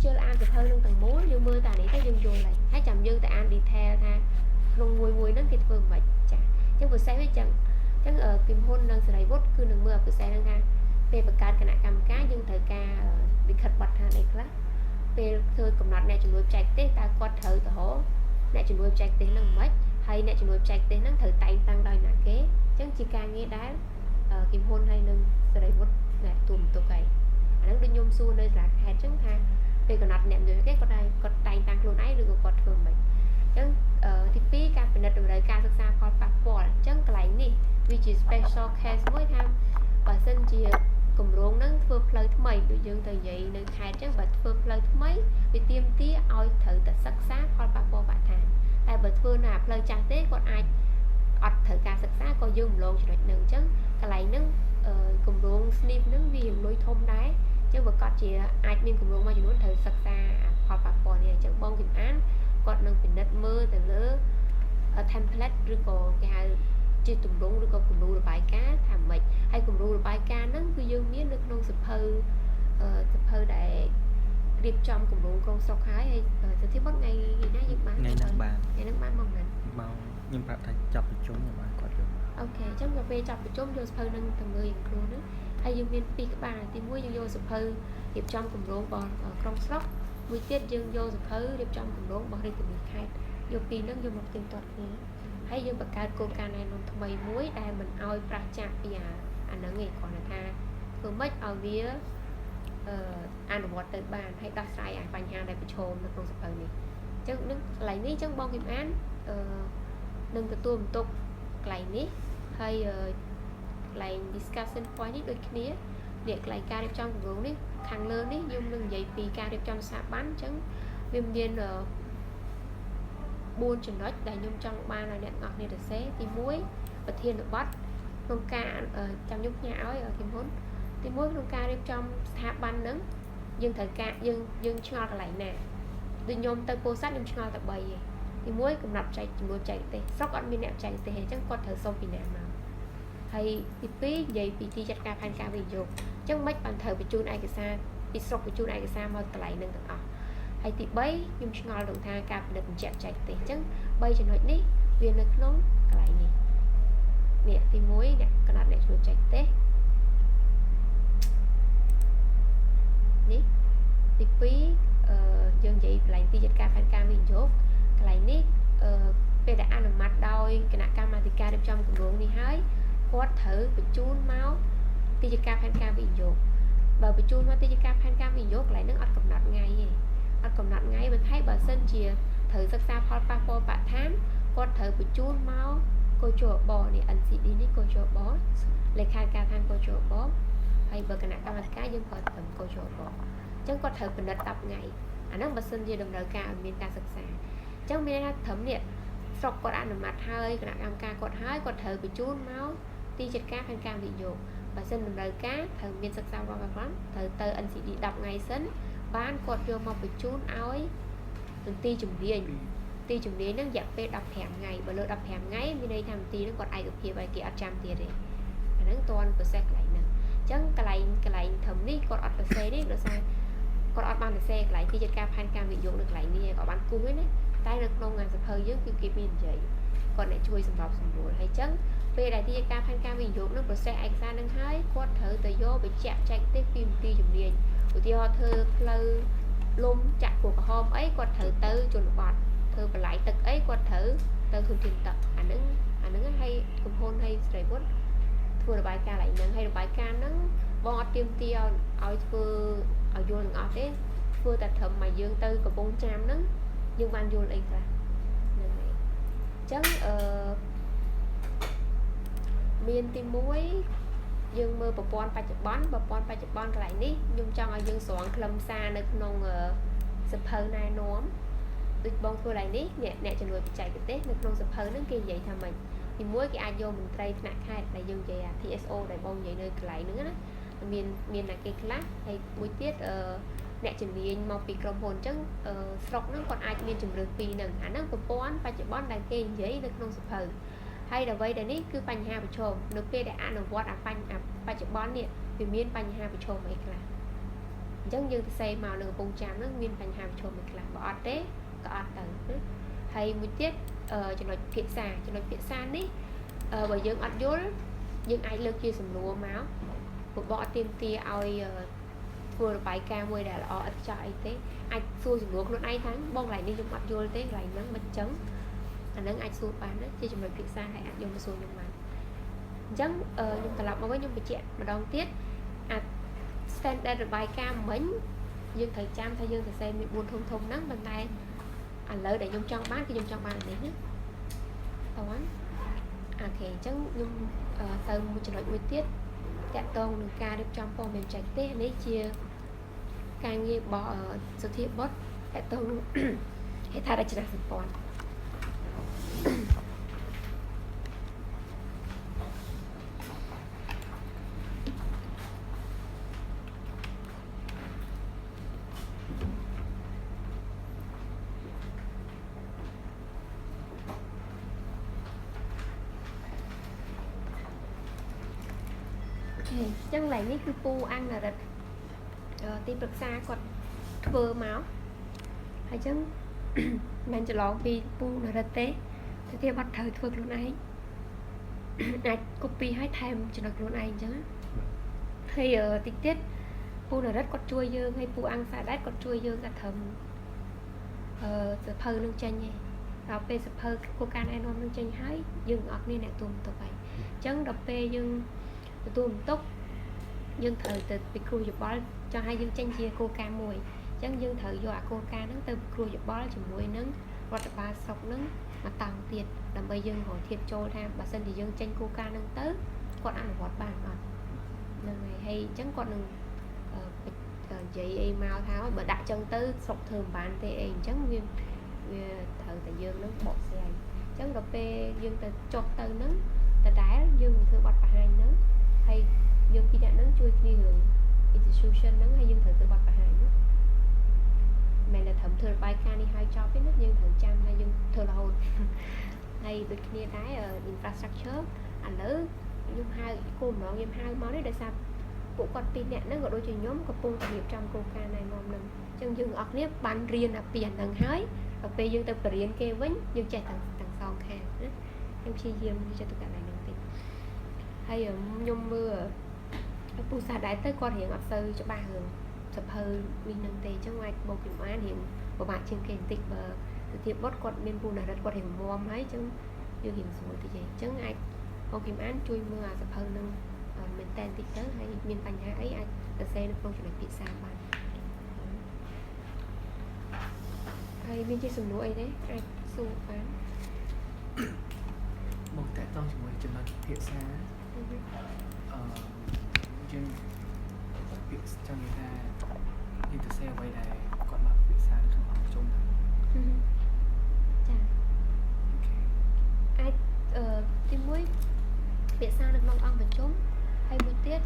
chưa là ăn được hơn tầng múa nhưng mưa tại này tới dương chùa lại thấy chậm dương tại ăn đi theo tha luôn mùi nó kịch vừa vậy chả chứ vừa sáng với chẳng chẳng ở kim hôn đang sợi bút cứ đừng mưa vừa sáng đang tha về bậc cát cái nạ cầm cá dương thời ca bị khật bật ha này khác về thôi cầm nọt này chúng nuôi chạy tết ta có thử tổ hổ này chúng nuôi chạy tết năng mấy hay này chúng nuôi chạy tết năng thử tay tăng đòi nạ kế chẳng chỉ ca nghe đá kim hôn hay nâng sợi bút này tùm tụ cày nó đi nhôm xua nơi là hai trứng ha về còn nọt nệm rồi cái con đây con tay tăng luôn ấy được còn thường mình chẳng thì phí ca phải nợ đời ca xa con passport chẳng cái này which is special case mỗi tham và xin chia cùng luôn nó phơi phơi thứ mấy tự dương từ vậy nên hai trứng vật phơi phơi thứ mấy vì tiêm tía oi thử tật sắc sát con passport bạn thàn tại vật phơi nào phơi trang tế còn ai ọt thử ca sắc sát coi dương luôn rồi nâng chẳng cái này nó cùng luôn snip nó vì nuôi thông đáy chứ vật con chỉ ai nên cùng luôn mà chỉ muốn thử sắc xa hoặc passport này chẳng bông kìm án còn nâng phải đất mưa từ lứa template rồi còn cái hai chỉ tụm đúng rồi còn cùng luôn là bài cá thảm mệt hay cùng luôn là bài cá nó cứ dương miếng được non sập hơ để điệp trong cùng luôn con sọc hái hay sẽ thiếu mất ngày gì đó nhưng bán ngày nắng bán mong nè bao nhưng bạn thấy chọc được chúng nhưng mà còn được ok trong cà phê chọc được chúng vô sập hơ nâng thằng người luôn đó hay dương viên pi các bạn thì muối dương vô sập hơ điệp trong cùng luôn bò con sóc muối tiết dương vô sập hơ điệp trong cùng luôn bò đi từ biệt khai vô pi nó vô một tiền toát này hay dương bậc cao cô ca này nó thay mấy muối đây mình oi pra chạm bây giờ anh nó nghe còn là tha thường mất ở vía ăn một từ bàn hay đặt sai ảnh bánh hàng đây bị trồn nó không sập này chứ nó lấy ní chẳng bong kim án nâng từ tuồng tục lấy ní hay lấy discussion point đôi kia việc lấy ca đẹp trong vốn đi thằng lớn đi dùng đừng dậy vì ca đẹp trong xã bán chẳng viêm nhiên buôn chừng đó đại nhung trong ba là đèn ngọt này được xé thì muối và thiên được bắt nông ca trong nhúc nhà áo ở thì muốn thì muối nông ca đẹp trong xã ban nắng dương thời ca dương cho lại nè từ nhôm tới cô sát nhung cho tập bày thì muối cũng nạp chạy muối chạy tê sóc ăn bên nẹp chạy tê chẳng còn thở sâu vì nè mà hay thì phí vậy vì thi chặt ca phan ca vì dục chẳng mấy bàn thờ bị chun ai cái xa bị sốc bị chun ai cái xa mà lại nâng tận hay thì bấy nhưng ngồi đường thang cặp được chạm chạy thì chẳng bay cho nói đi viên lực nóng cái này nè thì muối nè cái nào để chuột chạy tết ní thì phí dân vậy lại ti chặt ca phan ca vì dục cái này ní về đã ăn mặt đôi cái nạ cam mà thì ca đem trong cùng ruộng đi hái quát thử bị chun máu ti chặt ca phan ca vì dục bờ bị chun mà ti chặt ca phan ca vì dục lại nó ăn cầm nọt ngay còn nặng ngay mình thấy bà sinh chìa thử sắc xa phó pa phô bạ thám con thử bị chun máu cô chùa bò này ăn xịt đi ní cô chùa bó lấy khai ca than cô chùa bó hay bờ cái nặng cam cá dân khỏi tầm cô chùa bó chẳng có thử mình đã tập ngày nó bà sinh chìa đồng đời ca ở miền ca sắc xa chẳng miền ca thấm điện sọc con ăn ở mặt hơi cái nặng cam ca con hơi con thử bị chun máu ti chật cá phan cam bị dụ bà sinh đồng đời cá thử miền sắc xa qua và lắm thử tơ ăn xịt đi đập ngày sấn bán cột vô một bị chún áo ti chủng điên nó dập về đập thèm ngày và lỡ đập thèm ngay bên đây thằng ti nó còn ai được kia bài kia trăm tiền đấy nó toàn của xe lại nè chẳng cái lại thấm đi còn ọt xe đi nó sai còn ọt ban xe lại ti chật ca phan cam bị dụng được lại nè có bán cung ấy đấy tay được nông ngàn sập hơi dưới kịp miền vậy còn lại chui sầm bọc sầm bùa hay chẳng về lại ti chật ca phan cam bị dụng nó của xe anh ra đang hái quát thử từ vô bị chạm chạy tới phim ti chủng điên thì họ thơ lơ lôm chặt của hôm ấy còn thử tư chuẩn bọt thơ và lại tật ấy còn thử tư thường tiền tập anh đứng hay cùng hôn hay sợi bút vừa là bài ca lại nâng hay là bài ca nó bo tiêm tiêu ở vừa ở vô ở thế vừa tập thầm mà dương tư của 400 nó nhưng ban vô lại là chẳng miền tim muối dương mơ bờ pon ba chục bon lại ní nhưng trong ở dương soạn lâm xa nơi nông sập hơ này nóm được bông thua lại ní nè cho người chạy cái tết nơi nông sập hơ nó kia vậy thà mình thì muối cái ai vô mình tray nặng hai là dương vậy TSO đại bông vậy nơi lại nữa đó miền là cái class hay muối tiết nè chừng đi mong bị cầm hồn trắng sọc nó còn ai miền chừng được vì nằng nó bờ pon ba chục bon đại kia vậy nơi nông sập hơ hay là vậy đấy ní cứ bánh hà bị trộm nước pe để ăn ở vót à bánh à ba chục bón nè vì miên bánh hà bị trộm ấy là chẳng dương xây màu nửa bông chạm nó nguyên thành hàm trộn mình là bỏ té có ọt tầng hay một tiết cho nó phiệt xa ní bởi dương ọt dối dương ai lơ kia sầm lúa máu một bỏ tiêm tia oi vừa bài ca môi đã là ọt cho ai thế ai xua sầm lúa luôn ai thắng bông lại đi dùng ọt dối thế lại nắng bật trắng anh nắng ai xua bán đó chỉ cho mình phiệt xa hay ăn dùng xua nhưng mà chẳng nhưng cả lọc mà có những cái chuyện mà đón tiết standard rồi bài ca mấy dương thời trang thay dương thời xem bị buồn thông nắng bên này lỡ để dùng trong bán cái dùng trong bàn này nhé toán ok chẳng nhưng từ một trường hợp tiết chạy tôn được ca được trong phòng mềm chạy tết lấy chia càng như bỏ sự thiện bớt chạy tôn hệ thay ra chỉ là sự còn chân lại ní cứ pu ăn là rệt tim rực xa còn vừa máu hay chân mình chỉ lo vì pu là rệt té thì bắt thời thuộc luôn ấy ai copy hay thêm cho được luôn ấy chứ hay tích tiết pu là rất có chua dương hay pu ăn xà đát có chua dương cả thầm phơi nương chanh nha rồi pe phơi coca này nôm nương chanh hái dương ọt nên nè tùm tụi vậy chân đập pe dương tùm tốc dương thời từ bị cua dập bó cho hai dương tranh chia coca mùi chân dương thời dọa coca nắng từ cua dập bó chỉ mùi nắng hoặc là ba sọc nắng mà tàng tiền làm bây dương hỏi thiệt trôi ra bà sân thì dương tranh coca nắng tới còn ăn một bàn mà lần này hay chẳng còn đừng vậy em mau tháo bởi đặt chân tới sọc thường bạn thì em chẳng nguyên thời tại dương nó bọt xe chẳng đọc pe dương từ chột từ nắng ta đá dương thưa bọt và hai nắng hay dương khi đã nắng chui đi hưởng institution nắng hay dương thử từ bọt và hai nữa mày là thẩm thừa bài ca đi hai cho biết nước dương thử trăm hay dương thừa là hồn hay từ kia đá ở infrastructure ảnh lỡ dương hai cô nó game hai món đấy để sao bộ con pin nè nó gọi đôi chuyện nhóm có pung nghiệp trong coca này mong nằm chân dương ọt nếp ban riêng là tiền đằng hái và bây dương tập riêng kêu vấn dương chạy thằng son kha em chi diêm cho tất cả này đừng tin hay ở nhung mưa pu sa đại tới con hiện ngọc sư cho ba hường sập hơi mình nâng tề cho ngoài bộ kiểm án hiện của bạn trên kênh tịch và thì bớt con bên pu này rất con hiện mua mấy chứ dương hiện rồi thì vậy chứ ai bộ kiểm án chui mưa sập hơi nâng mình tên tịch tới hay miền thành hai ấy ai từ xe được không chỉ là bị xa bạn hay miền trên sườn núi đấy ai su bán một tại tông chỉ mới chừng là thiệt xa nhưng việc cho người ta đi từ xe quay đây còn mặc việc xa được không ở trong chà ai thì mới việc xa được mong ăn và trốn hay một tiết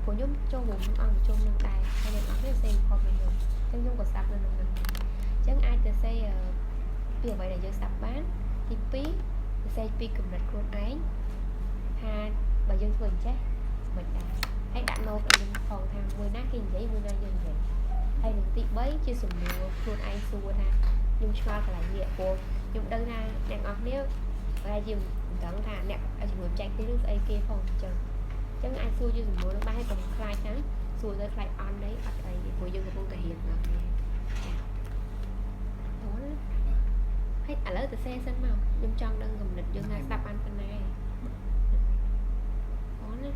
của nhóm cho ngủ ăn và trốn nâng đài hay là nói về xe còn mình được trong nhóm của sạp lên nâng chẳng ai từ xe vì vậy là giờ sạp bán thì phí xe phí cầm đặt luôn ấy ha bà dân thường chết mình đã hãy đặt nô và mình phòng thang 10 nát kinh giấy 10 nát dân vậy hay đừng tị bấy chưa sùng mùa luôn anh xua nè nhưng cho là nghĩa của nhưng đơn ra đang ngọt nếu và dùm tấn thà nè ở chỉ muốn chạy tới nước ấy kia phòng chờ chẳng ai xua chưa sùng mùa nó ba hay còn khai trắng xua tới khai on đấy ở đây của dân của thể hiện là hết ở lỡ từ xe sân màu nhưng trong đang gầm lịch dương là sắp ăn phần này đó nè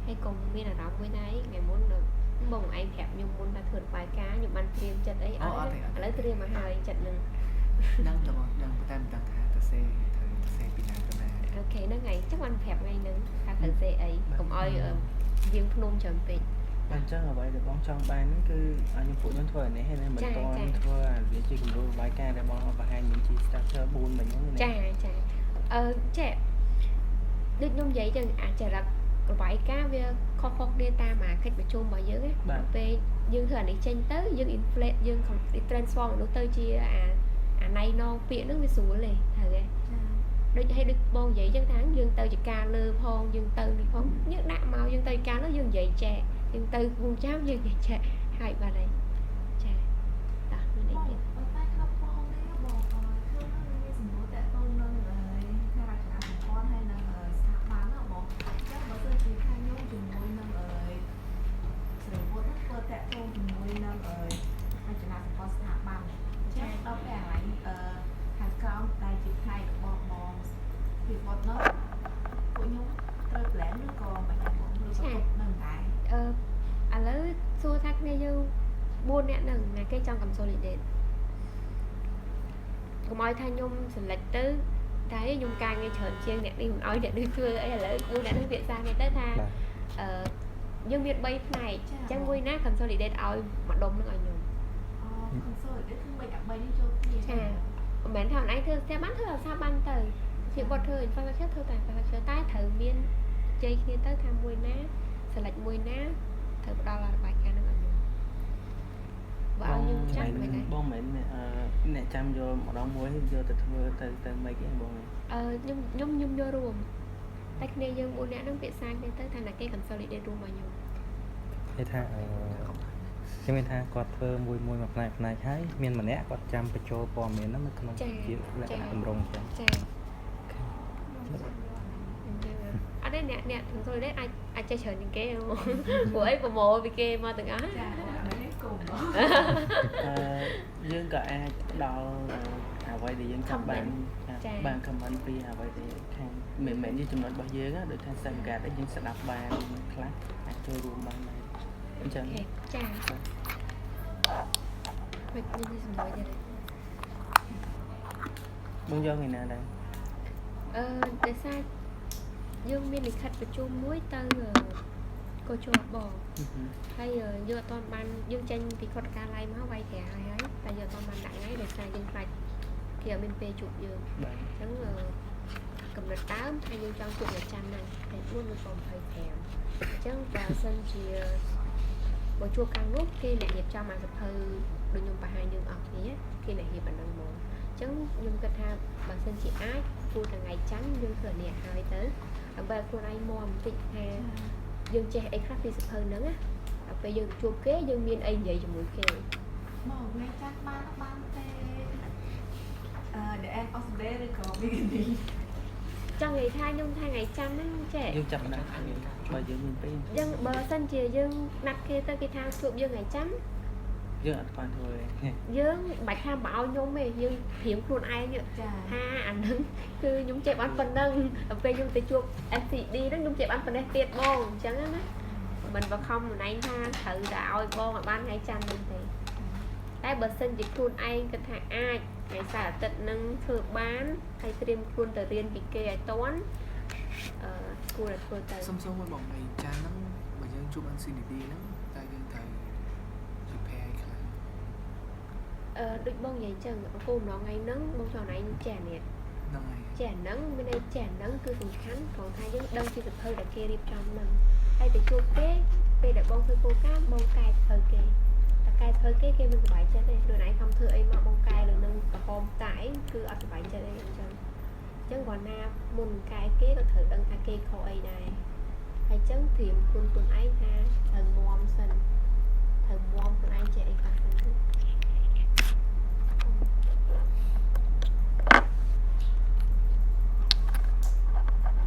hay cùng mi là đóng với đấy ngày muốn được bông anh hẹp nhưng muốn ta thượt vài cá nhưng ăn thêm trận ấy ở lấy thêm mà hai trận nữa đang tam đang thả từ xe bị nạn từ này ok nó ngày chắc ăn hẹp ngay nữa ta thử xe ấy cùng oi riêng phun trần tịnh bạn chắc là vậy được bóng trong bán cứ những phụ nhân thuở này hay là mình toàn thuở vì chỉ cùng đôi bài ca để bóng và hai những chị starter buôn mình như này trẻ được nhung giấy chừng trẻ là bài cá về kho nghe ta mà khách bị chung bao nhiêu á về dương thường này tranh tới dương inflate dương còn đi transform nó tới chia này non viện nó mới xuống liền thằng ấy đôi hay được bao giấy chân tháng dương tới chỉ ca lơ phong dương tới đi phong nhất đạn màu dương tới ca nó dương dậy trẻ dương tới vùng cháo dương dậy trẻ hai bà này chà đó mình định vậy បើតែខប់ផងនេះបងឃើញមានសម្បូរតាក់ទងនឹងខាងរចនាសម្ព័ន្ធហើយនឹងស្ថាប័នណាបងអញ្ចឹងបើសិនជាខាងខ្ញុំជាមួយនឹងស្រីវុឌ្ឍហ្នឹងធ្វើតាក់ទងជាមួយនឹងរចនាសម្ព័ន្ធស្ថាប័នអញ្ចឹងដល់ពេលអាឡៃខាងក្រោមដែលជាផ្នែករបស់បងស្រីវុឌ្ឍនោះពួកខ្ញុំត្រូវ plan ឬក៏មិនដែរបងឬក៏ទុកនៅដែរ ឥឡូវសួរថាគ្នាយើង4នាក់ហ្នឹងណាគេចង់ consolidate កុំឲ្យថាខ្ញុំ select ទៅតែខ្ញុំការងារច្រើនជាងអ្នកនេះមិនឲ្យអ្នកនេះធ្វើអីឥឡូវ4អ្នកនេះវាសាគ្នាទៅថាយើងមាន3ផ្នែកអញ្ចឹងមួយណា consolidate ឲ្យម្ដុំហ្នឹងឲ្យខ្ញុំ consolidate គឺមិនអា3នេះចូលគ្នា ចាមិនមែនថាអនឡាញធ្វើស្ទះបានធ្វើឲ្យសាបានទៅជាបត់ធ្វើ infrastructure ធ្វើតែ infrastructure តែត្រូវមានជ័យគ្នាទៅថាមួយណា select មួយណាត្រូវផ្ដល់របាយការណ៍ហ្នឹងឲ្យខ្ញុំបើឲ្យខ្ញុំចាំមិនដែរ បងមិនអ្នកចាំយកម្ដងមួយយកទៅធ្វើទៅមិនអីបង ខ្ញុំយករួមតែគ្នាយើង4នាក់ហ្នឹងពាក្យសារគ្នាទៅថាណាគេ consolidate រួមមកខ្ញុំ គេថាខ្ញុំមានថាគាត់ធ្វើមួយផ្នែកហើយមានម្នាក់គាត់ចាំបញ្ចូលព័ត៌មានហ្នឹងនៅក្នុងជាលក្ខណៈតម្រងចឹង ចាអត់ទេអ្នក consolidate អាចចេះច្រើនជាងគេព្រោះអីប្រមូលពីគេមកទាំងអស់ ចាអានេះគុំ យើងក៏អាចដល់អ្វីដែលយើងចង់បាន comment ពីអ្វីដែលខាងមិនមែនជាចំណុចរបស់យើងដូចថាសង្កាត់ដែលយើងស្ដាប់បានខ្លះអាចចូលរួមបានដែរអញ្ចឹងចាមិនមានសំណួរទេ បងយកថ្ងៃណាដែរ តែសារយើងមានលិខិតប្រជុំមួយទៅកោជបបងហើយយើងអត់ទាន់បានយើងចេញពីខុទ្ទការឡាយមកវាយត្រាហើយតែយើងអត់ទាន់បានដាក់ថ្ងៃដោយសារយើងខ្លាចគេអត់មានពេលជួបយើងអញ្ចឹងកំណត់ដើមថាយើងចង់ជួបនៅច័ន្ទហ្នឹងថ្ងៃ4ឬក៏25អញ្ចឹងបើសិនជាបើជួបខាងនោះគេអ្នករៀបចំអាសភៅដូចខ្ញុំបង្ហាញយើងអស់គ្នាគេអ្នករៀបអាហ្នឹងមកអញ្ចឹងខ្ញុំគិតថាបើសិនជាអាចគួរថ្ងៃច័ន្ទយើងធ្វើនេះហើយទៅដើម្បីខ្លួនឯងមកបន្តិចថាយើងចេះអីខ្លះពីសភៅហ្នឹងណាដល់ពេលយើងជួបគេយើងមានអីនិយាយជាមួយគេ មកថ្ងៃច័ន្ទបានទេ the end of the day ឬក៏ beginning ចង់និយាយថាខ្ញុំថាថ្ងៃច័ន្ទហ្នឹងចេះ យើងចាប់បានបើយើងមានពេល យើងបើសិនជាយើងណាត់គេទៅគេថាជួបយើងថ្ងៃច័ន្ទ យើងអត់បានធ្វើទេ យើងបាច់ថាបើឲ្យខ្ញុំទេយើងព្រៀងខ្លួនឯង ចា ថាអាហ្នឹងគឺខ្ញុំចេះបានប៉ុណ្ណឹងដល់ពេលខ្ញុំទៅជួប SCD ហ្នឹងខ្ញុំចេះបានប៉ុណ្ណេះទៀតបងអញ្ចឹងណាមិនបខំម្នាក់ថាត្រូវតែឲ្យបងឲ្យបានថ្ងៃច័ន្ទហ្នឹងទេតែបើសិនជាខ្លួនឯងគិតថាអាចថ្ងៃសៅរ៍អាទិត្យហ្នឹងធ្វើបានហើយត្រៀមខ្លួនទៅរៀនពីគេឲ្យតាន់គួរតែធ្វើទៅ សុំមួយបងថ្ងៃច័ន្ទហ្នឹងបើយើងជួប NCDD ហ្នឹងតែយើងត្រូវ prepare ឲ្យខ្លាំង ដូចបងនិយាយចឹងគោលបំណងថ្ងៃហ្នឹងបងចង់ឲ្យចេះនេះ ហ្នឹងហើយ ចេះហ្នឹងមានន័យចេះហ្នឹងគឺសំខាន់ព្រោះថាយើងដឹងពីសភៅដែលគេរៀបចំហ្នឹងហើយទៅជួបគេពេលដែលបងធ្វើគោលការណ៍បងកែសភៅគេតែកែសភៅគេគេមិនសប្បាយចិត្តទេខ្លួនឯងខំធ្វើអីមកបងកែលើនឹងកំប៉ុមតែឯងគឺអត់សប្បាយចិត្តទេអញ្ចឹងគាត់ណាមុនកែគេក៏ត្រូវដឹងថាគេខុសអីដែរហើយអញ្ចឹងត្រៀមខ្លួនឯងថាត្រូវមមសិនត្រូវមមខ្លួនឯងចេះអីខ្លះសិនទៅ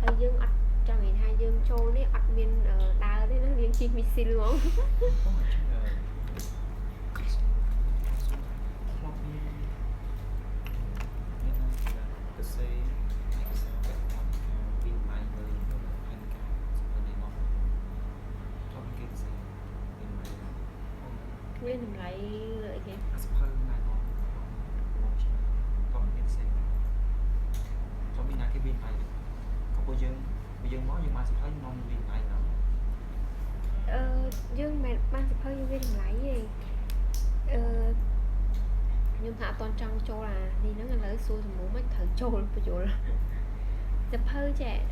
ហើយយើងអត់ចង់និយាយថាយើងចូលនេះអត់មានដើរទេណារៀងជិះមីស៊ីលហ្មង nguyên mình lại lợi kìa អាសភៅណែនាំមកឆ្នាំតោះមានផ្សេងចូលមានណាគេវិញហើយក៏ពួកយើងមកយើងមកសភៅនាំវិញហើយណា dương mà ban sập hơi dương viên lại gì nhưng thà toàn trong châu là đi nó là lấy xuôi thì muốn mấy thử châu bây giờ là sập hơi trẻ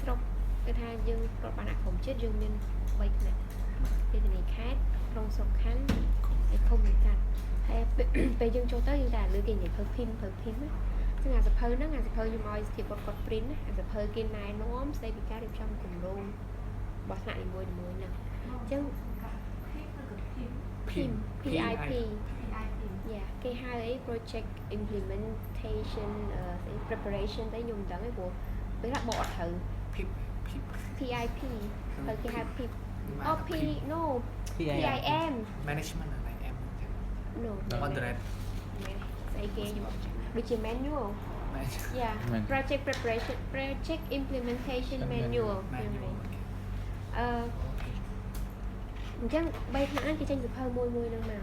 sọc cái tha dương rồi bạn không chết dương miên bay này cái này khác trong sọc kháng để không bị cắt hay về dương châu tới dương đà lưỡi cái gì phơi phim áซึ่งอาจจะเพลินนะอาจจะเพลินยังมอยที่กดปริ้นอาจจะเพลินกินนายน้องใส่ปีกาเดี๋ยวtrongกลุ่มรูบอสหนักอีกมวยนะ ចឹងកាត់ភីទៅក៏ភី PIM PIP PIP yeah cái hai ấy project implementation preparation đấy dùng đắng ấy của với lại bỏ thử PIP PIP thời cái hai PIP Nhưng mà oh là P PIM. no PIM. PIM management là này em no moderate say cái dùng which is manual yeah Man- project preparation project implementation manual manual chẳng bây giờ cái tranh dập hơi môi môi năng nào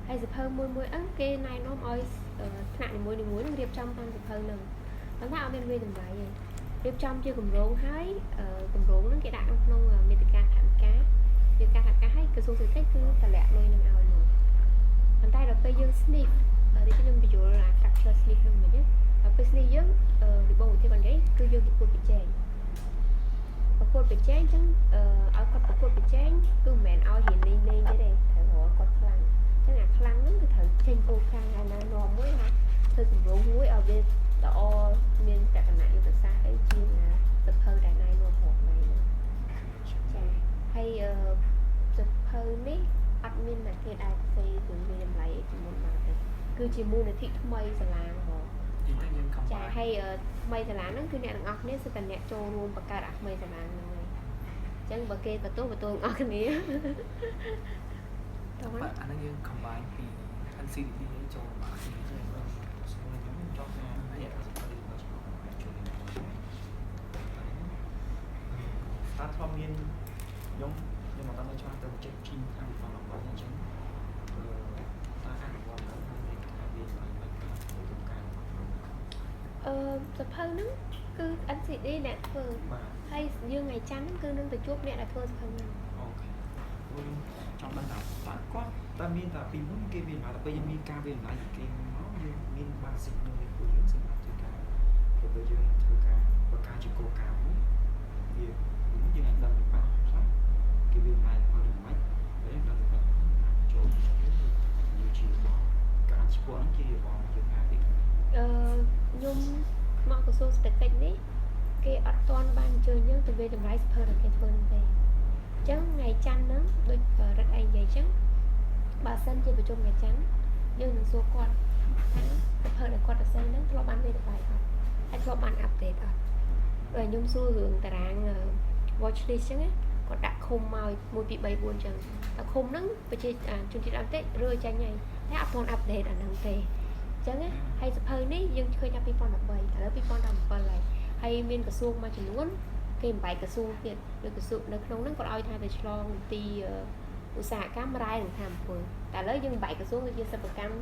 hay dập hơi môi môi ấn cái này nó oi nặng môi đường muối nó điệp trong tam dập hơi nè nó tháo bên bên từng vậy điệp trong chưa cùng rốn hái cùng rốn nó cái đạn trong nông mình từ ca thảm cá từ ca thảm cá hay cái số sự cách cứ cả lẹ nơi năng ao rồi bàn tay là bây giờ snip đi cái năm ví dụ là fracture snip năng mình nhé và bây snip dưới đi bầu thì còn đấy cứ dương thì cột bị chèn và cột bị chèn chẳng ở cột bị chèn cứ mẹ ao hiện lên lên thế này thằng họ cột khăn cái ngạc khăn nó cứ thằng trên cô khăn hay là nó muối hả tôi cũng rủ muối ở bên tao nên cả cái này từ xa ấy chi là tập hơi đại này nó hột này hay tập hơi mấy admin là cái đại xây từ người làm lại thì muốn mà cứ chỉ mua là thị mây sờ làng họ chính thức nhưng không chả phải hay mây sờ làng nó cứ nè ngọc nên sẽ cần nè cho luôn bạc cả đặt mây sờ làng này chẳng bạc kê và tôi ngọc cái này đó bạn anh ấy combine thì anh xin đi lấy cho mà thì ta thom nhiên giống nhưng mà ta mới cho ta một check in ăn phòng làm bao nhiêu chứng ta ăn ngon lắm nên cái việc là mình cũng càng tập hơi nó cứ anh chị đi nè thường mà hay như ngày chắn cứ nâng từ chốt nè là thôi tập hơi nào ok trong ban đầu ta có ta miên ta tìm muốn cái viên mà ta bây giờ miên ca viên lại cái nó như miên basic như cái của những sinh hoạt từ ca rồi bây giờ từ ca và ca chỉ cố cao vì đúng như anh đâm được bạn sát cái viên này là con máy đấy đâm được chỗ nhiều chiều bỏ cả anh sport nó chia bỏ một chiều hai thì nhung mọi cái số step đấy cái ở toàn ban chơi nhớ từ về làm lái super được cái phần về chẳng ngày chăn đó đôi rất anh vậy chứ bà sân chơi vào trong ngày chắn nhưng số con hơi là con ở sân đó lo bán về được bài không hay lo bán update rồi rồi nhung xu hướng tà ràng watchlist chứ á còn đặt khung màu một bị bay buồn chẳng đặt khung nắng và chơi chương trình làm tết rơi tranh này thế update ở nâng tề chẳng á hay sập hơi ní nhưng khơi nhập pipon đập bay ở pipon đập bay lại hay miên cả xuông mà chỉ muốn cái bài cả xuông tiền được cả xuông nó không nó còn ai thay về cho tiอุตสาหกรรมรายถึงทำปุ๋ยแต่แล้วยังใบกระทรวงยังสปกรรม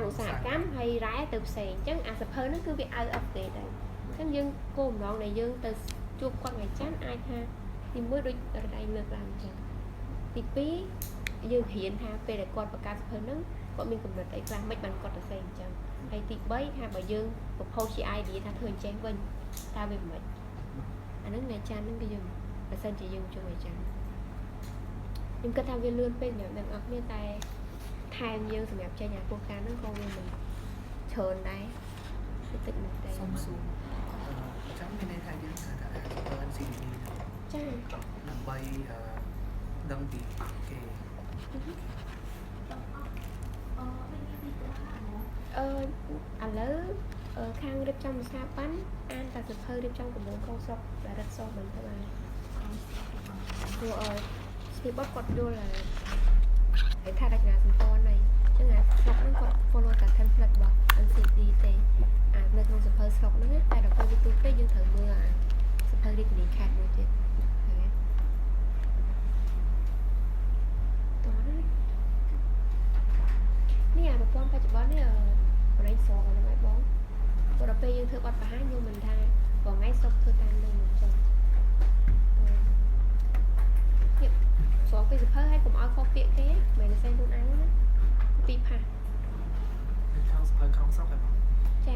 อุตสาหกรรมhayร้ายtừ sàn chắc sập hơi nó cứ bị ai update đây chắc nhưng cô nói này dương từ chụp qua ngày chán ai tha thì mới đôi ở đây ngược làm chẳng thì phí dương hiện tha về để con và ca sập hơi nó bọn mình cũng được thấy ra mấy bạn con ở sàn chẳng hay thì bấy ha bà dương một khâu chỉ ai đi tha thường chén vinh ta về mệt anh nước ngày chán nó bây giờ là sân chỉ dùng cho ngày chán nhưng cái tham viên lươn bên nhà đàn ấp như tay thay dương sự nghiệp cho nhà cô cá nó con mình trơn đấy cái tịnh một đây xong xuống chẳng bên đây thay những cái đã anh xin đi chắc làm bay đăng ký cái bên kia thì cũng là một anh lớn khang đẹp trong xa bắn an ta sụp hơi đẹp trong của bốn con sọc là đặt so mình các bạn rồi thì bắt cột vô là cái thay đặt nhà thành con này chứ ngài sọc nó còn follow cả template bọc anh xịt đi thì nơi con sụp hơi sọc nó hết tay đặt coi youtube cái dương thử mưa sụp hơi đi thì khát rồi chị đó đấy ní một con phải chụp bón đấy ở đây sọ ở đây bón còn đợt bây dương thử bắt phá như mình tha còn ngay sọc thưa tan lên mình chồng số cái hơi hay cũng ở có việc cái mình xem luôn ăn á bị phạt không sắp phải bảo chà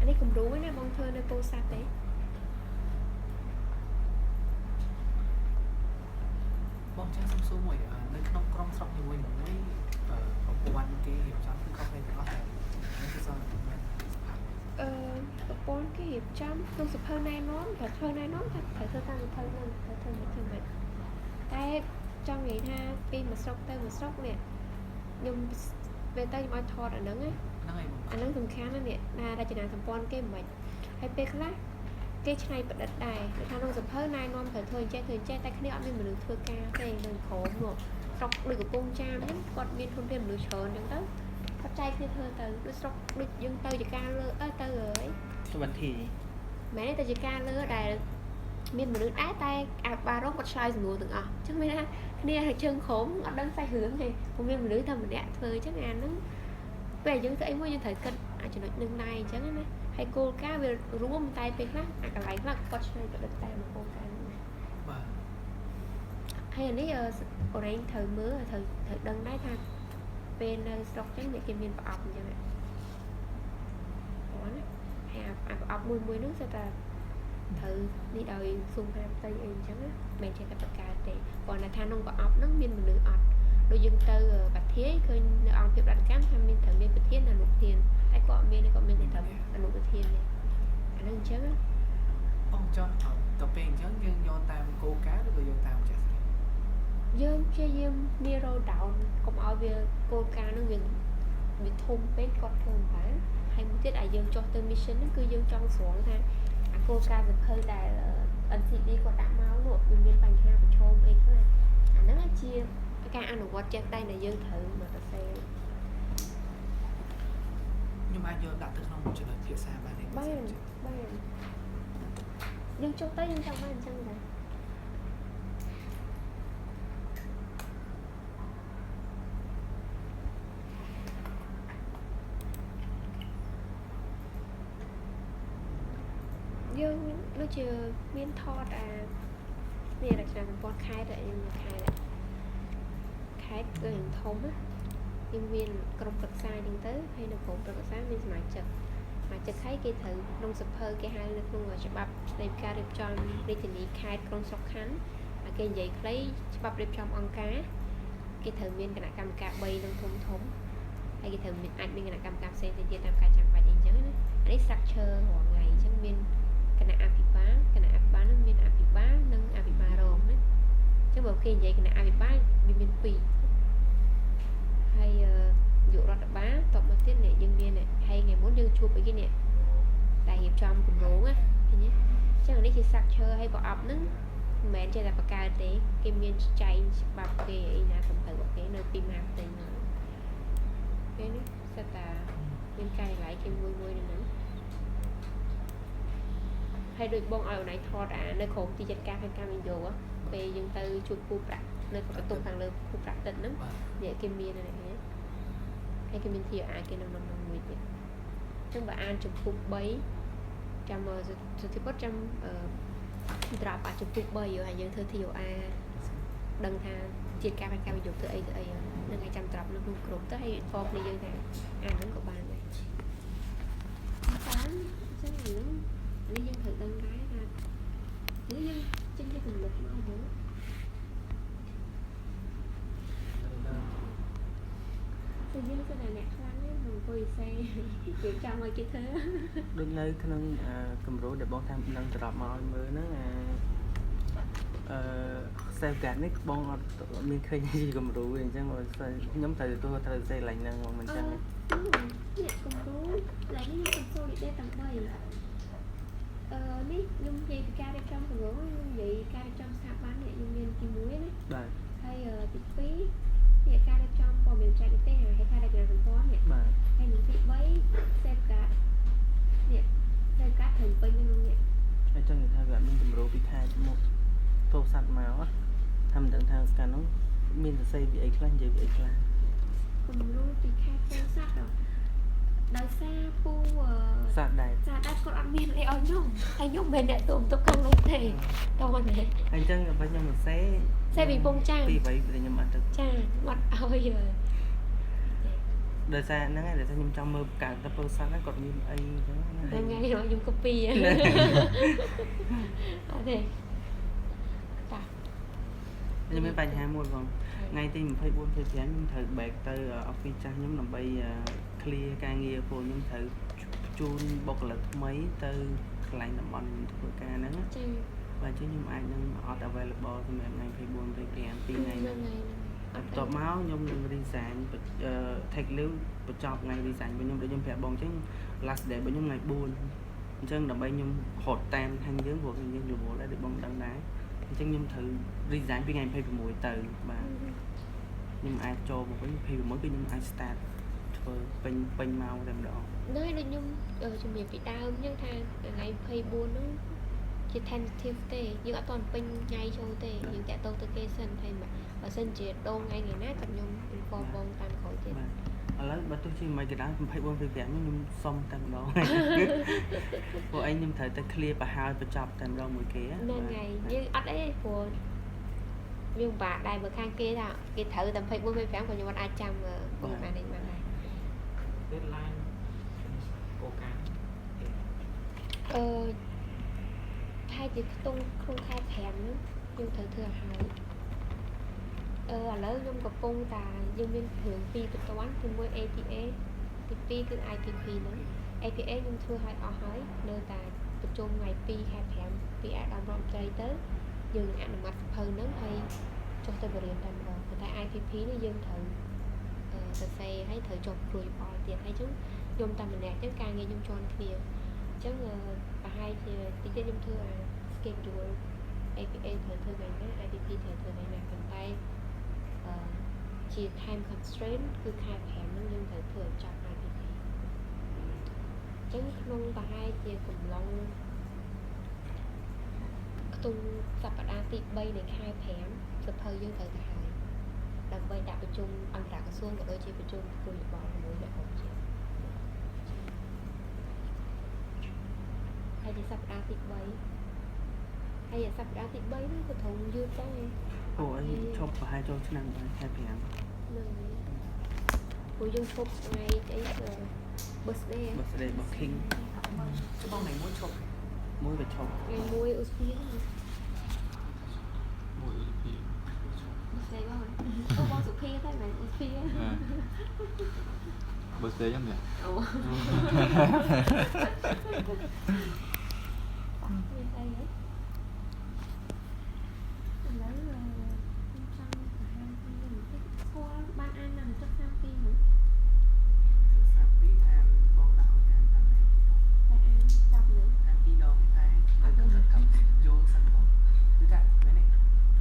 anh ấy cũng đúng nè bông thơ nơi cô sạch đấy bong trang xong xuống rồi nơi nông con sọc như mình mới ở bộ ban cái hiểu chắc không phải có thể nó cứ sao ប្រព័ន្ធគេរៀបចំក្នុងសភៅណែនាំត្រូវធ្វើណែនាំត្រូវធ្វើតាមសភៅហ្នឹងត្រូវធ្វើមិនតែចង់និយាយថាពីមួយស្រុកទៅមួយស្រុកនេះខ្ញុំពេលទៅខ្ញុំឲ្យថតអាហ្នឹងណា ហ្នឹងហើយបង អាហ្នឹងសំខាន់ណាស់នេះណារចនាសម្ព័ន្ធគេមិនហើយពេលខ្លះគេឆ្នៃប្រឌិតដែរគឺថាក្នុងសភៅណែនាំត្រូវធ្វើអញ្ចេះតែគ្នាអត់មានមនុស្សធ្វើការទេនៅក្រុមនោះស្រុកដូចកំពង់ចាមហ្នឹងគាត់មានធនធានមនុស្សច្រើនអញ្ចឹងទៅគាត់ចែកគ្នាធ្វើទៅដូចស្រុកដូចយើងទៅជាការលើទៅហើយ សុវត្ថិ មែនទេទៅជាការលើដែលមានមនុស្សដែរតែអាបារងគាត់ឆ្លើយសំណួរទាំងអស់អញ្ចឹងមានថាគ្នាជើងក្រុមអត់ដឹងស្អីរឿងទេព្រោះមានមនុស្សតែម្នាក់ធ្វើអញ្ចឹងអាហ្នឹងពេលយើងធ្វើអីមួយយើងត្រូវគិតអាចចំណុចនឹងដែរអញ្ចឹងណាហើយគោលការណ៍វារួមតែពេលខ្លះអាកន្លែងខ្លះគាត់ឆ្នៃប្រឌិតតាមគោលការណ៍ហ្នឹង បាទ ហើយអានេះអូរ៉េងត្រូវមើលត្រូវដឹងដែរថាពេលនៅស្រុកអញ្ចឹងអ្នកគេមានប្រអប់អញ្ចឹងណាហើយអាប្រអប់មួយហ្នឹងគឺថាត្រូវនេះដោយស៊ុំហាផ្ទៃអីអញ្ចឹងណាមិនចេះតែបកកើតទេគាត់ថាក្នុងប្រអប់ហ្នឹងមានមនុស្សអត់ដូចយើងទៅបាធាយឃើញនៅអង្គភាពរដ្ឋកម្មថាមានត្រូវមានប្រធានអនុប្រធានតែគាត់អត់មានទេគាត់មានតែត្រឹមអនុប្រធានទេអាហ្នឹងអញ្ចឹងណា បងចង់ទៅពេលអញ្ចឹងយើងយកតាមគោលការណ៍ឬក៏យកតាមចាស់ស្រី យើងព្យាយាម narrow down កុំឲ្យវាគោលការណ៍ហ្នឹងវាធំពេកគាត់ធ្វើមិនបានហើយមួយទៀតឲ្យយើងចុះទៅ mission ហ្នឹងគឺយើងចង់ស្រួលថាអាគោលការណ៍សភៅដែល NCD គាត់ដាក់មកនោះវាមានបញ្ហាប្រឈមអីខ្លះអាហ្នឹងជាការអនុវត្តចេះតែដែលយើងត្រូវមកទៅសេ ខ្ញុំអាចយកដាក់ទៅក្នុងចំណុចភាសាបានទេ បានយើងចុះទៅយើងចង់បានអញ្ចឹងដែរយើងដូចជាមានថតនេះរចនាសម្ព័ន្ធខេត្តដែលយើងខេត្តគឺធំណាយើងមានក្រុមប្រឹក្សាអញ្ចឹងទៅហើយនៅក្រុមប្រឹក្សាមានសមាជិកហើយគេត្រូវក្នុងសភៅគេហៅនៅក្នុងច្បាប់ស្តីពីការរៀបចំរាជធានីខេត្តក្រុងស្រុកខណ្ឌគេនិយាយខ្លីច្បាប់រៀបចំអង្គការគេត្រូវមានគណៈកម្មការ3នឹងធំហើយគេត្រូវមានអាចមានគណៈកម្មការផ្សេងទៀតតាមការចាំបាច់អីអញ្ចឹងណាអានេះ structure រាល់ថ្ងៃអញ្ចឹងមានគណៈអភិបាលនឹងមានអភិបាលនិងអភិបាលរងណាអញ្ចឹងបើគេនិយាយគណៈអភិបាលវាមាន2ហើយយុរដ្ឋបាលតបមកទៀតនេះយើងមានហើយថ្ងៃមុនយើងជួបអីគេនេះតែរៀបចំគម្រោងណាឃើញទេអញ្ចឹងនេះជា structure ហើយប្រអប់ហ្នឹងមិនមែនចេះតែបង្កើតទេគេមានចែងច្បាប់គេអីណាសំខាន់របស់គេនៅពីមហាផ្ទៃហ្នឹងពេលនេះសិតតាមានកាយឡៃគេមួយនៅហ្នឹងហើយដូចបងឲ្យអូនឯងថតនៅក្រុមទីចាត់ការខាងការវិនិយោគពេលយើងទៅជួបពូប្រាក់នៅបន្ទប់ខាងលើពូប្រាក់ទឹកហ្នឹងនេះគេមានហ្នឹងហើយគេមានធាអាគេនៅមួយទៀតអញ្ចឹងបើអានចំពុក3ចាំសុទ្ធិពុតចាំត្រាប់អាចំពុក3ហើយយើងធ្វើ TOR ដឹងថាជាតិការខាងការវិនិយោគធ្វើអីនឹងឲ្យចាំត្រាប់នៅក្នុងក្រុមទៅហើយ inform គ្នាយើងថាអាហ្នឹងក៏បានដែរតាមអញ្ចឹងនេះយើងត្រូវដឹងដែរថានេះយើងចេញពីគំនិតមកយើងគឺយើងគឺតែអ្នកខ្លាំងហ្នឹងអង្គុយសេគេចង់ឲ្យគេធ្វើ ដូចនៅក្នុងគម្រោងដែលបងថានឹងត្រឡប់មកឲ្យមើលហ្នឹងsafeguard នេះបងអត់មានឃើញជាគំរូទេអញ្ចឹងខ្ញុំត្រូវសេឡើងហ្នឹងមកមិនអញ្ចឹងនេះគំរូឡើងនេះខ្ញុំ consolidate ទាំង3នេះខ្ញុំនិយាយពីការរៀបចំគម្រោងខ្ញុំនិយាយការរៀបចំស្ថាប័ននេះខ្ញុំមានទី1ណាបាទហើយទី2នេះការរៀបចំព័ត៌មានចែកទេហើយការរចនាសម្ព័ន្ធនេះបាទហើយទី3 safeguard នេះ safeguard ត្រូវពេញក្នុងនេះ អញ្ចឹងគេថាវាអត់មានគម្រោងពីខែមកទោសសัตว์មកថាមិនដឹងថាកាលនោះមានសរសេរពីអីខ្លះនិយាយពីអីខ្លះ គំរូពីខេត្តពោធិ៍សាត់ដោយសារពូសាត់ដែរ គាត់អត់មានអីឲ្យខ្ញុំហើយខ្ញុំមិនអ្នកទូបន្ទប់ខាងនោះទេតោះនេះ អញ្ចឹងបើខ្ញុំសរសេរ ពីពងចាម ពីអ្វីដែលខ្ញុំអត់ទៅ ចាអត់ឲ្យដោយសារហ្នឹងឯងដែលខ្ញុំចង់មើលកាលទៅពោធិ៍សាត់ហ្នឹងគាត់មានអីអញ្ចឹងថ្ងៃខ្ញុំ copy អត់ទេតាខ្ញុំមានបញ្ហាមួយបងថ្ងៃទី24 25ខ្ញុំត្រូវ back ទៅ office ចាស់ខ្ញុំដើម្បី clear ការងារពួកខ្ញុំត្រូវ ជូនបុគ្គលិកថ្មីទៅកន្លែងតំបន់ធ្វើការហ្នឹង ចា បាទអញ្ចឹងខ្ញុំអាចនឹងអត់ available សម្រាប់ថ្ងៃ24 25 2ថ្ងៃហ្នឹង អត់ បន្ទាប់មកខ្ញុំនឹង resign take leave បញ្ចប់ថ្ងៃ resign របស់ខ្ញុំដូចខ្ញុំប្រាប់បងអញ្ចឹង last day របស់ខ្ញុំថ្ងៃ4អញ្ចឹងដើម្បីខ្ញុំហត់តាមខាងយើងព្រោះយើងរវល់ដែរដូចបងដឹងដែរអញ្ចឹងខ្ញុំត្រូវ resign ពីថ្ងៃ26ទៅបាទខ្ញុំអាចចូលមកវិញ26គឺខ្ញុំអាច start ធ្វើពេញម៉ោងតែម្ដង នៅដូចខ្ញុំជំរាបពីដើមអញ្ចឹងថាថ្ងៃ24ហ្នឹងជា tentative ទេយើងអត់ទាន់ពេញថ្ងៃចូលទេយើងតាក់ទងទៅគេសិនហើយបើសិនជាដងថ្ងៃណាក៏ខ្ញុំ inform បងតាមក្រោយទៀត បាទឥឡូវបើទោះជាមិនក៏ដោយ24 25ខ្ញុំសុំតែម្ដង ពួកឯងខ្ញុំត្រូវតែ clear ប្រហើយបញ្ចប់តែម្ដងមួយគេ ហ្នឹងហើយយើងអត់អីព្រោះយើងបាក់ដែរបើខាងគេថាគេត្រូវតែ24 25ក៏ខ្ញុំអត់អាចចាំបងបាននេះបានដែរ deadline គោលការណ៍ ថាជាខ្ទង់ក្នុងខែ5ហ្នឹងយើងត្រូវធ្វើឲ្យហើយឥឡូវខ្ញុំកំពុងតែយើងមានរឿងពីរបន្ទាន់ទី1 APA ទី2គឺ ITP ហ្នឹង APA ខ្ញុំធ្វើឲ្យអស់ហើយនៅតែប្រជុំថ្ងៃ2ខែ5ពីអាដាមរដ្ឋមន្ត្រីទៅយើងនឹងអនុម័តសភៅហ្នឹងហើយចុះទៅបរិញ្ញាតែម្ដងតែ ITP នេះយើងត្រូវសរសេរហើយត្រូវចុះព្រួយបល់ទៀតហើយចឹងខ្ញុំតែម្នាក់ចឹងការងារខ្ញុំជាន់គ្នាចឹងប្រហែលជាទីទៀតខ្ញុំធ្វើអា schedule APA ត្រូវធ្វើថ្ងៃណា ITP ត្រូវធ្វើថ្ងៃណាប៉ុន្តែជា time constraint គឺខែ5ហ្នឹងយើងត្រូវធ្វើឲ្យចប់ ITP ចឹងក្នុងប្រហែលជាកំឡុងខ្ទង់សប្តាហ៍ទី3នៃខែ5សភៅយើងត្រូវទៅហើយដើម្បីដាក់ប្រជុំអន្តរក្រសួងក៏ដូចជាប្រជុំគោលយោបល់ជាមួយអ្នកគ្រប់ជាតិហើយជាសប្តាហ៍ទី3ហើយសប្តាហ៍ទី3ហ្នឹងក៏ត្រង់យឺតដែរ ពួកឯងឈប់ប្រហែលចូលឆ្នាំដែរខែ5 ហ្នឹងព្រោះយើងឈប់ថ្ងៃអីbirthday birthday របស់ King បងថ្ងៃមួយឈប់ មួយវាឈប់ ngày mùi ở phía birthday bao có bao số phía thôi này ở phía birthday giống vậy ồ birthday ấy lấy trong cả hai cái khoa ban ăn là trong năm pin hả សាប់ពីអានបងដាក់ឲ្យអានតាមនេះ ban ăn trong nữa អានពីរដងតែទៅកម្រិតកំយល់សិនបងគឺថាមែនទេ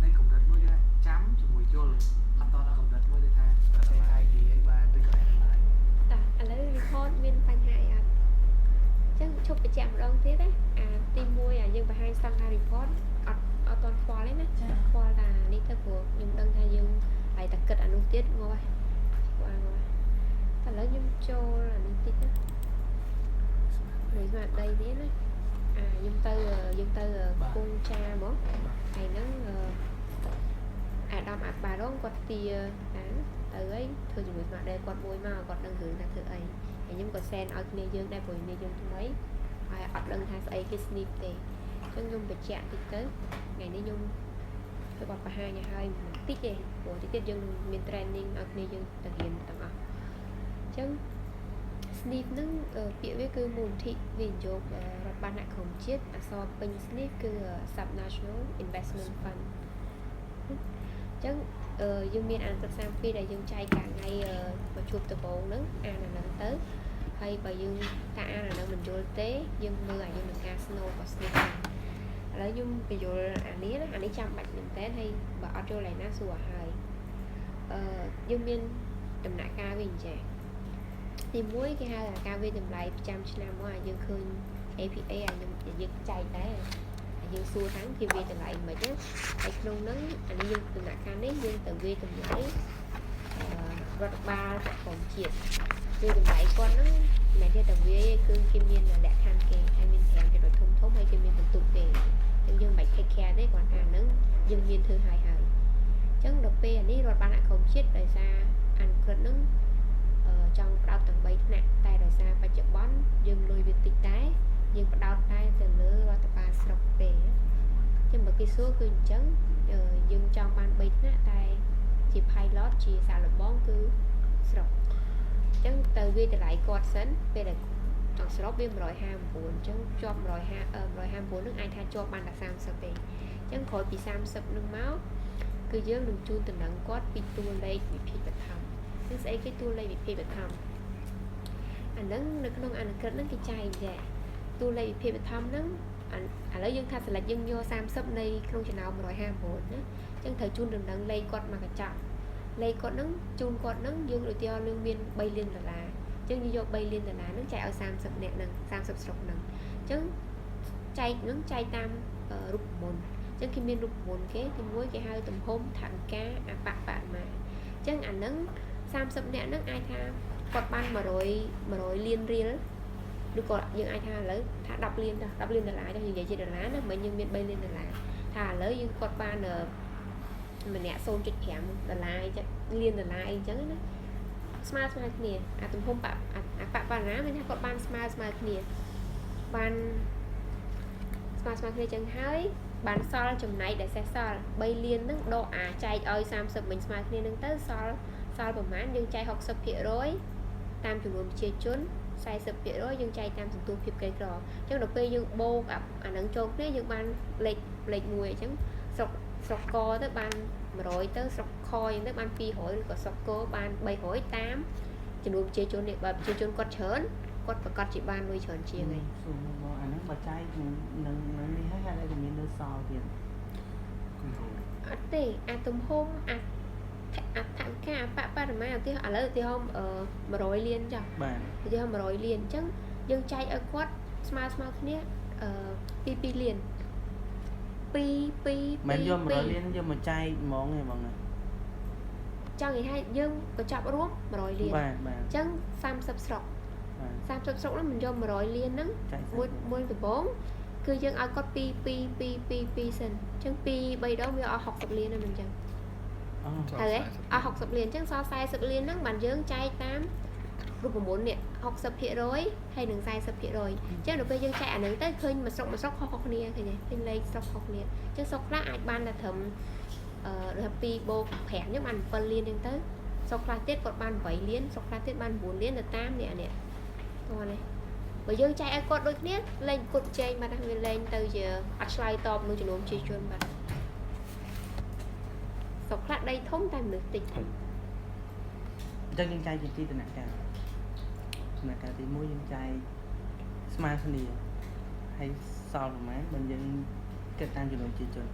នៅកម្រិតមួយគេចាំជាមួយយល់អត់តដល់កម្រិតមួយគេថាតែហើយនិយាយបានទៅក៏អានបាន តាឥឡូវ report មានបញ្ហាអីអត់ចឹងឈប់បញ្ជាក់ម្ដងទៀតណាអាទី1យើងបង្ហាញស្តង់ដារ report អត់តន់ខ្វល់ទេណាខ្វល់តានេះទៅព្រោះខ្ញុំដឹងថាយើងហើយតែគិតអានោះទៀតងល់ហើយឥឡូវខ្ញុំចូលអានេះតិចណាមួយស្មារតីទៀតណាយើងទៅគង់ចាហ្មងហើយហ្នឹងអាដាមអាបារងគាត់ទាទៅអីធ្វើជាមួយស្មារតីគាត់មួយមកគាត់ដឹងរឿងថាធ្វើអីហើយខ្ញុំក៏ send ឲ្យគ្នាយើងដែរព្រោះគ្នាយើងថ្មីហើយអត់ដឹងថាស្អីគេ snip ទេអញ្ចឹងខ្ញុំបញ្ជាក់តិចទៅថ្ងៃនេះខ្ញុំធ្វើបទបង្ហាញឲ្យហើយបន្តិចទេព្រោះតិចទៀតយើងមាន training ឲ្យគ្នាយើងទៅរៀនទាំងអស់អញ្ចឹង SNIP ហ្នឹងពាក្យវាគឺមូលនិធិវិនិយោគរដ្ឋបាលអ្នកក្រុមជាតិអក្សរពេញ SNIP គឺ Subnational Investment Fund អញ្ចឹងយើងមានអានសិក្សាពីដែលយើងចែកកាលថ្ងៃប្រជុំដំបូងហ្នឹងអានអាហ្នឹងទៅហើយបើយើងថាអានអាហ្នឹងមិនយល់ទេយើងមើលឲ្យយើងនឹងការ snow របស់ SNIP ឥឡូវខ្ញុំបញ្យល់អានេះចាំបាច់មែនតើហើយបើអត់យល់ឯណាសួរឲ្យហើយយើងមានដំណាក់កាលវាអញ្ចឹងទី1គេហៅថាការវិតម្លៃប្រចាំឆ្នាំមកយើងឃើញ APA ខ្ញុំយើងចែកដែរយើងសួរថាគេវិតម្លៃមិនណាហើយក្នុងហ្នឹងអានេះយើងដំណាក់កាលនេះយើងទៅវិតម្លៃរដ្ឋបាលសហគមន៍ជាតិវិតម្លៃគាត់ហ្នឹងមិនទេតែវាគឺគេមានលក្ខខណ្ឌគេហើយមាន5គេដូចធំហើយគេមានបន្ទុកគេអញ្ចឹងយើងមិន take care ទេគាត់ថាហ្នឹងយើងមានធ្វើហើយអញ្ចឹងដល់ពេលអានេះរដ្ឋបាលសហគមន៍ជាតិដោយសារអនុក្រឹត្យហ្នឹងចង់ផ្ដោតទាំង3ថ្នាក់តែដោយសារបច្ចុប្បន្នយើងលុយវាតិចតែយើងផ្ដោតតែទៅលើរដ្ឋបាលស្រុកទេចឹងបើគេសួរគឺអញ្ចឹងយើងចង់បាន3ថ្នាក់តែជា pilot ជាសាកល្បងគឺស្រុកអញ្ចឹងទៅវាតម្លៃគាត់សិនពេលដែល trong slot bên 124 chẳng cho 124 nước ai tha cho ban là 30 đi chẳng khỏi bị 30 nước máu cứ dương đừng chun từ nắng quát bị tua lây bị phê bật thầm nhưng sẽ cái tua lây bị phê bật thầm anh nâng nó không ăn cất nâng cái chai vậy tua lây bị phê bật thầm nâng anh lấy dương tha sẽ là dương vô 30 này không chỉ nào 124 nữa chẳng thời chun đừng nắng lây quát mà cả chọn lây quát nâng chun quát nâng dương được tiêu lương biên bay lên là chân như vô bay lên là nó chạy ở 30 nè nâng 30 sọc nâng chân chạy nó chạy tam rụp mồn chân khi miên rụp mồn cái thì muối cái hai tầm hôm thẳng cá bạc bạn mà chân ảnh nâng 30 nè nâng ai tha quạt ban mà rồi liên riêng được còn nhưng ai tha lấy thả đập liên là lại cho như vậy chỉ là lá nó mấy nhưng miên bay lên là thả lấy nhưng quạt ban ở mình nè xôn chụp kém là lại liên là lại chứ nó smartគ្នាអាទំហំបាក់ណាមានថាគាត់បាន smart គ្នាបាន smart គ្នាចឹងហើយបានសល់ចំណៃដែលសេះសល់3លានហ្នឹងដកអាចែកឲ្យ30មិញ smart គ្នាហ្នឹងទៅសល់ប្រហែលយើងចែក 60% តាមចំនួនប្រជាជន 40% យើងចែកតាមសន្ទុះភាពក្រីក្រអញ្ចឹងដល់ពេលយើងបូកអាហ្នឹងចូលគ្នាយើងបានលេខ1អញ្ចឹងស្រុកកទៅបាន100ទៅស្រុកខអញ្ចឹងទៅបាន200ឬក៏ស្រុកកបាន300តាមចំនួនប្រជាជននេះបើប្រជាជនគាត់ច្រើនគាត់ប្រកាសជាបានលុយច្រើនជាងហ្នឹង អាហ្នឹងបើចែកនឹងនេះហើយគេតែមាននៅសល់ទៀត អត់ទេអាទំហំអាថវិកាបរិមាណឧទាហរណ៍ឥឡូវឧទាហរណ៍100លានចុះ បាទ ឧទាហរណ៍100លានអញ្ចឹងយើងចែកឲ្យគាត់ស្មើគ្នា2លាន2 មិនយក100លានយកមកចែកហ្មងទេបង ចង់និយាយថាយើងបញ្ចប់រួម100លាន បាទបាទ អញ្ចឹង30ស្រុក បាទ 30ស្រុកហ្នឹងមិនយក100លានហ្នឹង ចែក មួយដំបូងគឺយើងឲ្យគាត់2សិនអញ្ចឹង2 3ដងវាអស់60លានហើយមិនអញ្ចឹង អូ ហើយអស់60លានអញ្ចឹងសល់40លានហ្នឹងបានយើងចែកតាមរូបមន្តនេះ 60% ហើយនឹង 40% អញ្ចឹងដល់ពេលយើងចែកអាហ្នឹងទៅឃើញមួយស្រុកខុសៗគ្នាឃើញទេឃើញលេខស្រុកខុសគ្នាអញ្ចឹងស្រុកខ្លះអាចបានតែត្រឹម2បូក5អញ្ចឹងបាន7លានអញ្ចឹងទៅស្រុកខ្លះទៀតគាត់បាន8លានស្រុកខ្លះទៀតបាន9លានទៅតាមនេះអានេះតោះនេះបើយើងចែកឲ្យគាត់ដូចគ្នាលេងគុតជែងបាត់ហើយវាលេងទៅជាអត់ឆ្លើយតបនឹងចំនួនប្រជាជនបាត់ស្រុកខ្លះដីធំតែមនុស្សតិច អញ្ចឹងយើងចែកជាទីដំណាក់កាលទី1យើងចែកស្មើគ្នាហើយសល់ប្រហែលបើយើងគិតតាមចំនួនប្រជាជន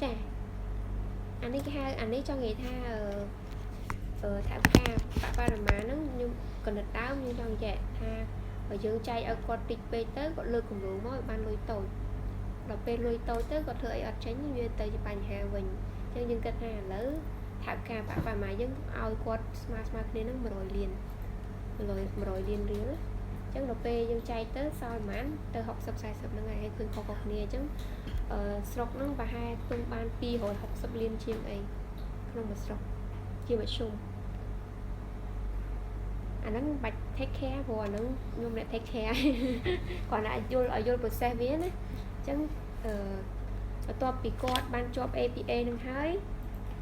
ចាអានេះគេហៅអានេះចង់និយាយថាថវិកាបរិមាណហ្នឹងខ្ញុំកណិតដើមខ្ញុំចង់និយាយថាបើយើងចែកឲ្យគាត់តិចពេកទៅគាត់លើកគម្រោងមកឲ្យបានលុយតូចដល់ពេលលុយតូចទៅគាត់ធ្វើអីអត់ចេញវាទៅជាបញ្ហាវិញអញ្ចឹងយើងគិតថាឥឡូវថវិកាបរិមាណយើងឲ្យគាត់ស្មើគ្នានឹង100លាន100លានរៀលអញ្ចឹងដល់ពេលយើងចែកទៅសល់ប្រហែលទៅ60 40ហ្នឹងហើយឃើញខុសៗគ្នាអញ្ចឹងស្រុកហ្នឹងប្រហែលពឹងបាន260លានជាងអីក្នុងមួយស្រុកជាមធ្យមអាហ្នឹងបាច់ take care ព្រោះអាហ្នឹងខ្ញុំអ្នក take care គាត់ណាយល់ឲ្យយល់ process វាណាអញ្ចឹងបន្ទាប់ពីគាត់បានជាប់ APA នឹងហើយ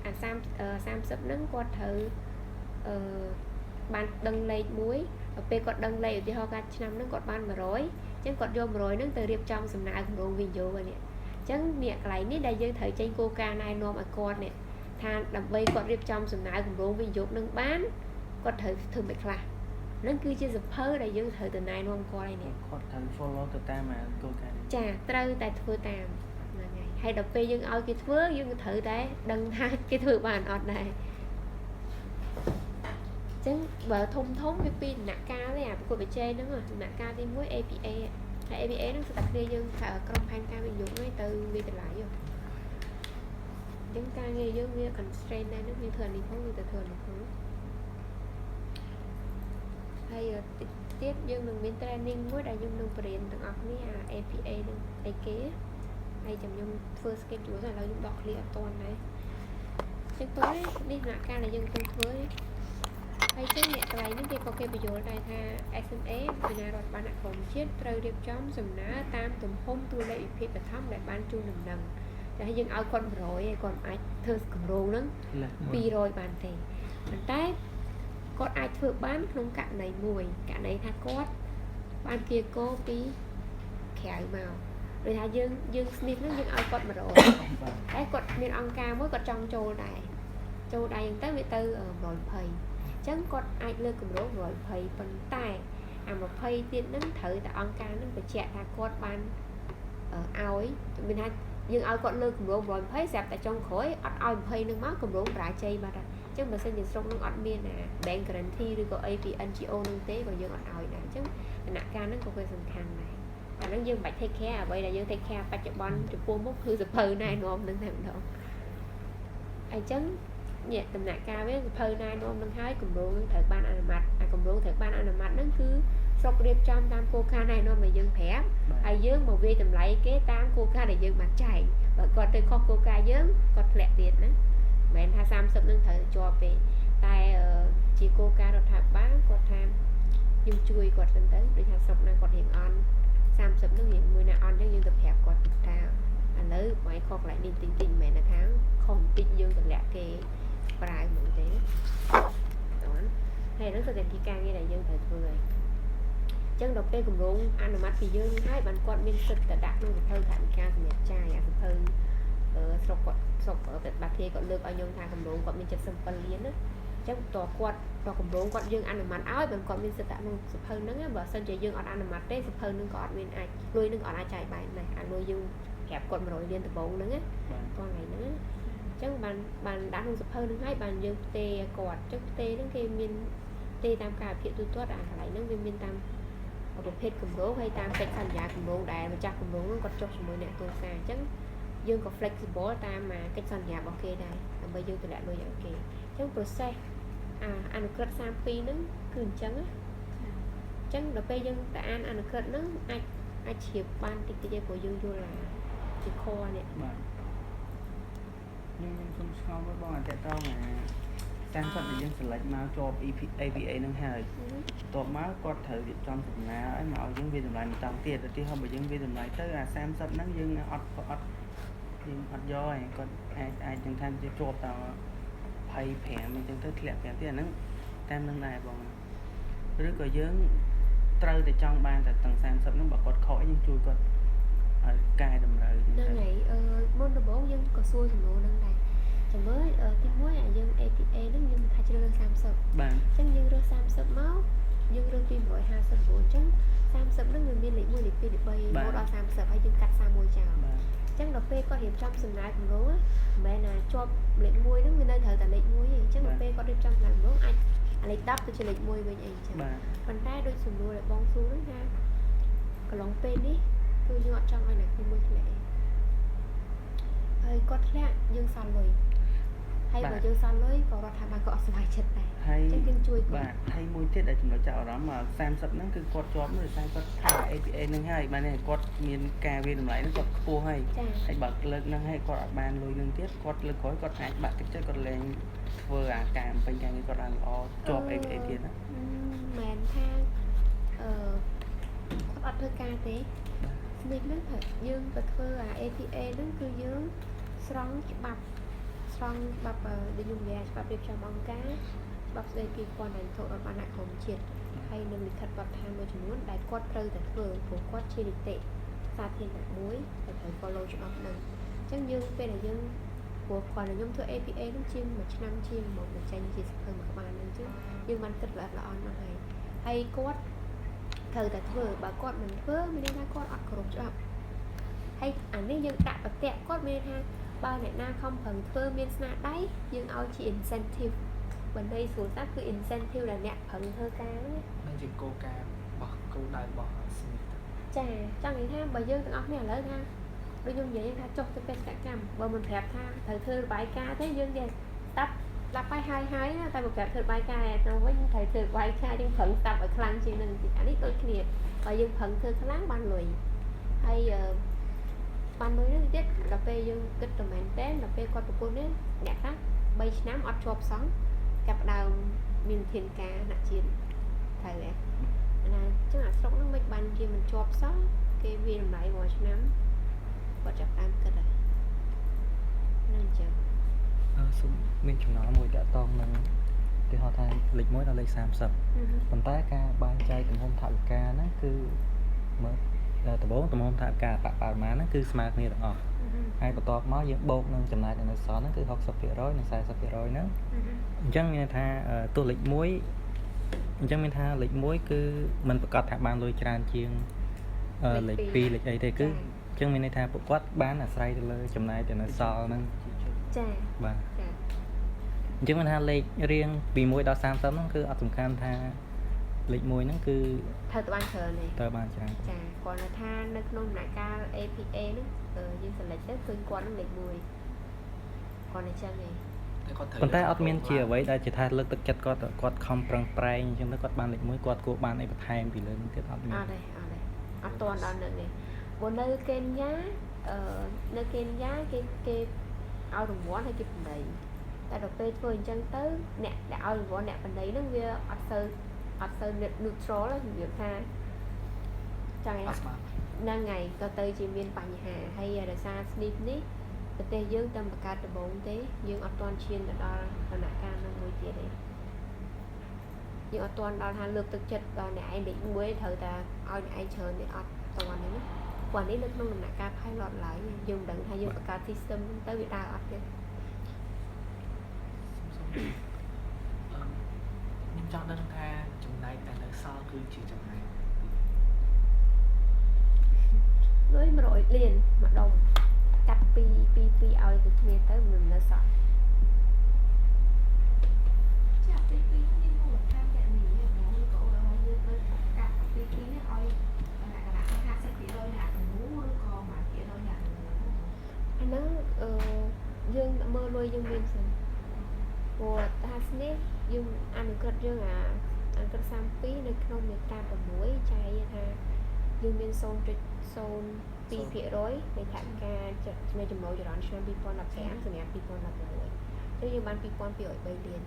អា30ហ្នឹងគាត់ត្រូវបានដឹងលេខមួយដល់ពេលគាត់ដឹងលេខឧទាហរណ៍កាត់ឆ្នាំហ្នឹងគាត់បាន100អញ្ចឹងគាត់យក100ហ្នឹងទៅរៀបចំសំណើគម្រោងវិនិយោគហ្នឹងអញ្ចឹងនេះកន្លែងនេះដែលយើងត្រូវចេញគោលការណ៍ណែនាំឲ្យគាត់នេះថាដើម្បីគាត់រៀបចំសំណើគម្រោងវិនិយោគនឹងបានគាត់ត្រូវធ្វើមិនខ្លះហ្នឹងគឺជាសភៅដែលយើងត្រូវទៅណែនាំគាត់ឯនេះ គាត់ត្រូវ follow ទៅតាមគោលការណ៍ ចាត្រូវតែធ្វើតាមហ្នឹងហើយដល់ពេលយើងឲ្យគេធ្វើយើងក៏ត្រូវតែដឹងថាគេធ្វើបានអត់ដែរអញ្ចឹងបើធំវាពីដំណាក់កាលទេអាប្រកួតប្រជែងហ្នឹងដំណាក់កាលទី1 APA ហើយ APA ហ្នឹងគឺតែគ្នាយើងក្រុមផែនការវិនិយោគហ្នឹងទៅវាតម្លៃអញ្ចឹងការងារយើងវា constraint ដែរហ្នឹងវាធ្វើអានេះផងវាទៅធ្វើអានេះផងហើយទៀតយើងនឹងមាន training មួយដែលយើងនឹងបរៀនទាំងអស់គ្នាអា APA នឹងអីគេហើយចាំខ្ញុំធ្វើ schedule តែឥឡូវខ្ញុំដក clear អត់ទាន់ដែរចឹងទៅនេះដំណាក់កាលដែលយើងកំពុងធ្វើហើយចឹងអ្នកកន្លែងនេះគេក៏គេបញ្យល់ដែរថា SMA វិញ្ញារដ្ឋបាលក្រមជាតិត្រូវរៀបចំសំណើតាមទំហំទូលេខវិភាគបឋមដែលបានជូនដំណឹងតែយើងឲ្យគាត់100ហើយគាត់អាចធ្វើគម្រោងហ្នឹង200បានទេប៉ុន្តែគាត់អាចធ្វើបានក្នុងករណីមួយករណីថាគាត់ ban kia cô tí khéo màu rồi thà dương snip nó dương ai quật mà rồi cái quật miền ông ca mới quật trong châu đài tới bị tư ở rồi phầy chẳng quật ai lơ cùng đố rồi phầy phần tài mà phầy tiền nó thử tại ông ca nó phải chạy ra quật ban ở ao ấy mình hay dương ai quật lơ cùng đố rồi phầy dẹp tại trong khối ao phầy nước máu cùng đố rải chay mà chứ mà xin nhìn xong nó ọt miên nè bạn cần thi rồi có APNGO nâng tế còn dương ọt ỏi nè chứ nạ ca nó có cái sừng khăn này và nó dương bạch take care vậy là dương take care bạch chụp bon chụp buông mốc hư sập phơi này nôm nâng thằng đâu ai chấn nhẹ tầm nạ ca với phơi này nôm nâng hái cùng đồ thật ban ăn mặt cùng đồ thật ban ăn mặt nó cứ sọc đẹp trong tam cô ca này nôm mà dương phép ai dương một vi tầm lấy cái tam cô ca để dương mặt chảy và còn từ kho cô ca dương còn lẹ tiền đó mẹ tha sam sập nâng thời cho về tai chị cô ca đột tháp bá còn tham nhưng chui còn lên tới để thà sọc năng còn hiện on sam sập nâng hiện 10 nào on chứ nhưng tập hẹp còn ta anh lấy ngoài kho lại đi tình tình mẹ là tháng không tin dương thật lẹ kê bài một thế đó hay nó sẽ làm chi càng như này dương thời vừa chân độc tê cùng luôn ăn ở mắt thì dương hai bạn con bên sực đã đặt luôn thơ thản ca thì nhặt chai à thơ sọc ở việt bạc thì còn lược ở nhung thang cầm luôn còn bên chật sâm phân liên á chắc tòa quạt tòa cầm luôn còn dương ăn ở mặt áo bên còn bên sực tạo luôn sụp hơn nữa và sân chơi dương ở ăn ở mặt đấy sụp hơn nữa còn bên ai nuôi nữa còn ai chạy bài này ăn nuôi dương kẹp còn rồi liên từ bốn nữa con này nữa chắc bạn đã không sụp hơn nữa hai bạn dương tê quạt chắc tê nó kia miên tê tam cả kiện tôi tốt à lại nó miên tam ở một hết cầm đố hay tam cách thành giá cầm đố đại mà chắc cầm đố nó còn cho số mới nè tôi xa chắc dương có flexible ta mà cách sàn nhà ok đây bây giờ tôi lại nuôi ok chẳng process ăn cất sam phi nó cường trắng á chẳng là bây giờ ta ăn cất nó ai chịu ban thì cái của dương vô là chỉ kho này nhưng không sao với bọn trẻ tao mà sang phận thì dân select máu cho APA nâng hơi tụi máu có thử việc trong thực nào ấy mà dân viên lại trong tiền thì không phải dân viên lại tới là sam sắp nắng dân ọt nhưng ọt do này còn ai chẳng thanh cho trộp tao pay phẻ mình chẳng tới lẹ phẻ tiền nắng tam nâng này bọn rất là dân trâu thì trong ban tại tầng sam sắp nó bảo cột khỏi nhưng chui con cài đầm rồi nơi này môn đồ bố dân có xuôi thì ngộ nâng này chẳng mới cái mối là dân APA nó nhưng thay cho lên sam sập chẳng dân rơ sam sập máu dân rơ tim gọi hai sập bốn chẳng sam sập nó người miên lý mùi lý pi để bay một đo sam sập hay dân cắt sam môi chào chẳng đọc p có hiệp trong sừng nái cũng đúng á mẹ là cho lệnh môi nó người nơi thời tại lệnh môi gì chẳng đọc p có đi trong làm đúng anh lấy đắp tôi cho lệnh môi bên anh chẳng phần tay đôi sừng đôi lại bong xuống đó ha còn lòng p đi tôi nhọn trong ai này không môi lệ hơi có lẽ dương sàn lùi hay mà dương sàn lưới có đọt tham mà gõ xoài chết này hay chân kinh chui bà hay môi tiết để chúng nó chào đó mà sam sập nó cứ quạt chóm rồi sai quạt thả APA nâng hai mà này quạt miền cà về lại nó quạt khô hay hay bật lực nâng hay quạt bàn lùi nâng tiết quạt lực khói quạt hạt bạc cái chất quạt lên vừa càm bên cạnh quạt ăn o chọp APA tiền á màn thang quạt thơ ca thế mình nó thật dương và thơ APA nó cứ dương strong bắp để dùng gà bắp đẹp cho mong cá bắp dây kỳ quan hành thổ ở ban lại hồng triệt hay nâng lịch thật bắp tham với chúng muốn đại quát rơi tại phường của quát chi lịch tệ xa thiên đặc muối và phải follow cho ốc nâng chắc dương về là dương của còn là nhóm thơ APA nó chiên một năm chiên một tranh chỉ hơn một bàn nữa chứ nhưngมันkết lại là on mà hay quát thời tại phường bà quát mình phơ mình đi ra quát ọt cổ cho hay ảnh ấy dương đại bạc tẹt quát mình ha bao này na không phần phơ miên sna đáy nhưng ao chỉ incentive bên đây số sát cứ incentive là nẹt phần thơ cá nên chỉ cô ca bỏ câu đại bỏ chà trong những tham bà dương thằng ốc này lớn ha đôi dung vậy tha chốt cho cả cam và mình đẹp tha thời thơ bài ca thế dương vậy tắp là bài hai tay một kẹp thơ bài ca nó với thời thơ bài ca nhưng phần tập ở khăn chỉ nên thì anh ấy tôi kia và dương phần thơ khăn ban lùi hay ban mới nó chết là phê dương kích rồi mình té là phê coi tụi cô đấy nhạc khác bay nám ọt chộp sống cặp đầu miền thiên ca nặng chiến thầy vậy là chắc là sống nó mấy ban kia mình chộp sống cái viên lại ngoài nám có chặt đam cất rồi nên chờ mình chúng nó mùi đã to mà ទីហោថាលេខ1ដល់លេខ30 ប៉ុន្តែការបែងចែកទំហំថវិកាហ្នឹងគឺមើលដំបូងទំហំថវិកាបរិមាណហ្នឹងគឺស្មើគ្នាទាំងអស់ហើយបន្ទាប់មកយើងបូកនឹងចំណាយដែលនៅសល់ហ្នឹងគឺ 60%និង 40% ហ្នឹងអញ្ចឹងមានថាទោះលេខ1អញ្ចឹងមានថាលេខ1គឺมันប្រកាសថាបានលុយច្រើនជាងលេខ2លេខអីទេគឺអញ្ចឹងមានន័យថាពួកគាត់បានអាស្រ័យទៅលើចំណាយដែលនៅសល់ហ្នឹង ចា បាទ ចា អញ្ចឹងមានថាលេខរៀងពី1ដល់30ហ្នឹងគឺអត់សំខាន់ថាលេខ1ហ្នឹងគឺ ត្រូវទៅបានច្រើនទេ ត្រូវបានច្រើន ចាគាត់ថានៅក្នុងដំណាក់កាល APA ហ្នឹងយើង select ទៅឃើញគាត់នឹងលេខ1គាត់អញ្ចឹងឯង ប៉ុន្តែអត់មានជាអ្វីដែលជាថាលើកទឹកចិត្តគាត់ខំប្រឹងប្រែងអញ្ចឹងទៅគាត់បានលេខ1គាត់គួរបានអីបន្ថែមពីលើនេះទៀតអត់មាន អត់ទេអត់ទាន់ដល់នៅនេះបើនៅកេនយ៉ានៅកេនយ៉ាគេឲ្យរង្វាន់ឲ្យគេបណ្ដៃតែដល់ពេលធ្វើអញ្ចឹងទៅអ្នកដែលឲ្យរង្វាន់អ្នកបណ្ដៃហ្នឹងវាអត់សូវ neutral របៀបថាចឹងហ្នឹងហើយក៏ទៅជាមានបញ្ហាហើយដោយសារ snip នេះប្រទេសយើងតែបង្កើតដំបូងទេយើងអត់ទាន់ឈានទៅដល់ដំណាក់កាលនោះមួយទៀតទេយើងអត់ទាន់ដល់ថាលើកទឹកចិត្តដល់អ្នកឯងលេខ1ត្រូវតែឲ្យអ្នកឯងច្រើននេះអត់ទាន់ទេណាព្រោះនេះនៅក្នុងដំណាក់កាល pilot ឡើយយើងមិនដឹងថាយើងបង្កើត system ទៅវាដើរអត់ទេ ខ្ញុំចង់ដឹងថាចំណែកតែនៅសល់គឺជាចំណែក លុយ100លានម្ដងកាត់ពីឲ្យទៅគ្នាទៅមិននៅសល់ ចាក់ពីពីនេះមូលដ្ឋានតែនេះបងក៏ឲ្យយើងទៅកាត់ពីពីនេះឲ្យអា 50% អ្នកគំនូឬក៏មួយ%អ្នក អាហ្នឹងយើងមើលលុយយើងមានសិនព្រោះថាស្នេះយើងអនុក្រឹត្យយើងអនុក្រឹត្យ32នៅក្នុងមាត្រា6ចែកថាយើងមាន 0.02% នៃថវិកានៃចំណូលចរន្តឆ្នាំ2015សម្រាប់2016គឺយើងបាន 2203 លាន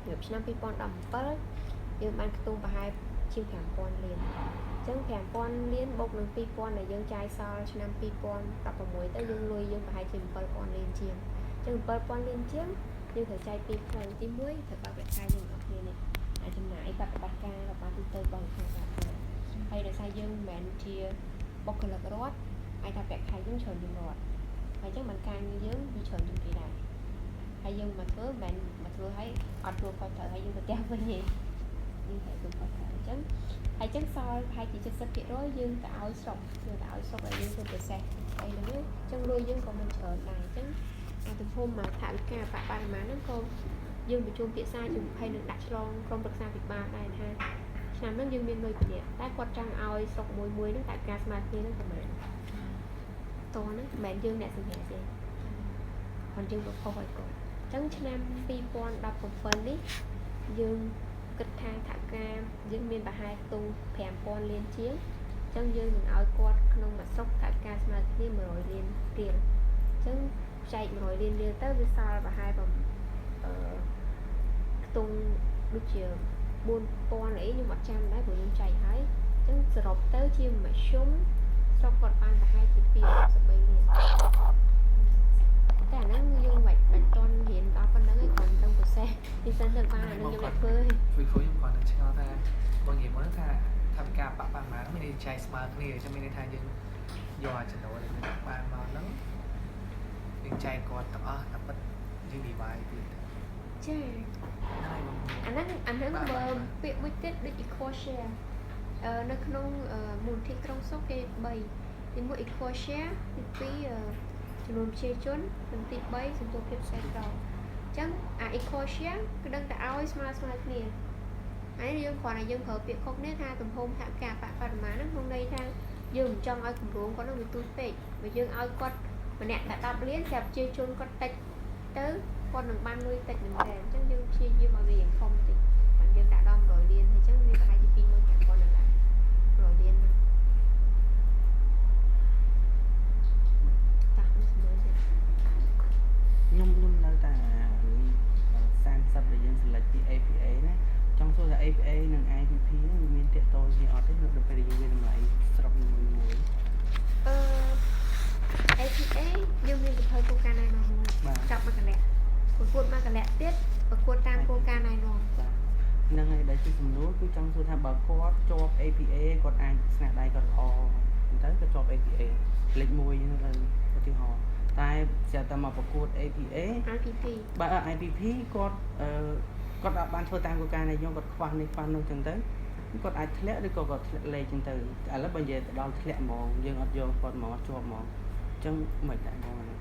នៅឆ្នាំ2017យើងបានខ្ទង់ប្រហែលជាង 5000 លានអញ្ចឹង 5000 លានបូកនឹង 2000 ដែលយើងចាយសល់ឆ្នាំ2016ទៅយើងលុយយើងប្រហែលជា 7000 លានជាងអញ្ចឹង 7000 លានជាងយើងត្រូវចែកពីផ្លូវទី1ត្រូវបើកប្រាក់ខែយើងអត់គ្នានេះអាចចំណាយបប្រតិបត្តិការរបស់ទូទៅរបស់ខាងសាធារណៈហើយដោយសារយើងមិនមែនជាបុគ្គលិករដ្ឋអាចថាប្រាក់ខែយើងច្រើនជាងរដ្ឋហើយអញ្ចឹងបានការងារយើងវាច្រើនជាងគេដែរហើយយើងមកធ្វើមិនមែនមកធ្វើឲ្យអត់ធ្វើខុសត្រូវហើយយើងទៅផ្ទះវិញទេយើងត្រូវធ្វើខុសត្រូវអញ្ចឹងហើយអញ្ចឹងសល់ប្រហែលជា 70% យើងទៅឲ្យស្រុកឲ្យយើងធ្វើ process អីហ្នឹងអញ្ចឹងលុយយើងក៏មិនច្រើនដែរអញ្ចឹងអាទំហំថវិកាបរិមាណហ្នឹងក៏យើងប្រជុំភាសាជំភ័យនឹងដាក់ឆ្លងក្រុមប្រឹក្សាពិបាលដែរថាឆ្នាំហ្នឹងយើងមានលុយពីនេះតែគាត់ចង់ឲ្យស្រុកមួយហ្នឹងតែការស្មារតីហ្នឹងប្រហែលតហ្នឹងមិនមែនយើងអ្នកសម្រាប់ទេគាត់យើងប្រកបឲ្យគាត់អញ្ចឹងឆ្នាំ2017នេះយើងគិតថាថវិកាយើងមានប្រហែលខ្ទង់ 5000 លានជាងអញ្ចឹងយើងនឹងឲ្យគាត់ក្នុងមួយស្រុកថវិកាស្មើគ្នា100 លានរៀលអញ្ចឹងចែក100 លានរៀលទៅវាសល់ប្រហែលខ្ទង់ដូចជា 4000 អីខ្ញុំអត់ចាំដែរព្រោះខ្ញុំចែកហើយអញ្ចឹងសរុបទៅជាមធ្យមស្រុកគាត់បានប្រហែលជា263 លានតែអាហ្នឹងយើងមិនទាន់រៀនដល់ប៉ុណ្្នឹងឯងគ្រាន់តែ process ទីសិនទៅបានអាហ្នឹងខ្ញុំអត់ធ្វើទេ ពីព្រោះខ្ញុំគាត់នឹងឆ្ងល់ថាបងនិយាយមកថាថាវិការបបាក់មកមានន័យចែកស្មើគ្នាអញ្ចឹងមានន័យថាយើងយកអាចំណូលដែលយើងបានមកហ្នឹងយើងចែកគាត់ទាំងអស់តែពិតយើង divide ទៀត ចា អាហ្នឹងបើពាក្យមួយទៀតដូច equal share នៅក្នុងមូលនិធិក្រុងសុខគេ3ទី1 equal share ទី2ចំនួនប្រជាជននិងទី3សន្ទុះភាពសេដ្ឋកិច្ចអញ្ចឹងអា equal share គឺដឹងតែឲ្យស្មើគ្នាហើយយើងគ្រាន់តែយើងប្រើពាក្យខុសគ្នាថាទំហំថវិកាបរិមាណហ្នឹងក្នុងន័យថាយើងមិនចង់ឲ្យគម្រោងគាត់នឹងវាទូចពេកបើយើងឲ្យគាត់ម្នាក់តែ10 លានសម្រាប់ប្រជាជនគាត់តិចទៅគាត់នឹងបានលុយតិចមែនតើអញ្ចឹងយើងព្យាយាមឲ្យវាយ៉ាងធំតិចបានយើងដាក់ដល់100 លានហើយអញ្ចឹងវាប្រហែលជា 25000 ដុល្លារ100 លានហ្នឹងតាក់នេះមើលទៀត ខ្ញុំនៅតែ30ដែលយើង select ពី APA ណាចង់សួរថា APA និង IPP ហ្នឹងវាមានតាក់ទងគ្នាអត់ទេនៅពេលយើងមានតម្លៃស្រុកមួយAPA យើងមានសភៅគោលការណ៍ណាមួយចាប់មកកន្លែងគោល กวดมากระแหละเตี้ยประกวดตามโครงการนายนอม នឹងហើយដែលជាសំណួរគឺចង់សួរថាបើគាត់ជាប់ APA គាត់អាចស្នាដៃគាត់ល្អទៅក៏ជាប់ APA លេខ1ហ្នឹងទៅឧទាហរណ៍តែស្រាប់តែមកប្រកួត APA IPP បើ IPP គាត់គាត់អាចបានធ្វើតាមគោលការណ៍នៃយើងគាត់ខ្វះនេះខ្វះនោះចឹងទៅគាត់អាចធ្លាក់ឬក៏គាត់ធ្លាក់លេខចឹងទៅឥឡូវបើនិយាយទៅដល់ធ្លាក់ហ្មងយើងអត់យកគាត់ហ្មងអត់ជាប់ហ្មងអញ្ចឹងមិនដែរហ្មងហ្នឹង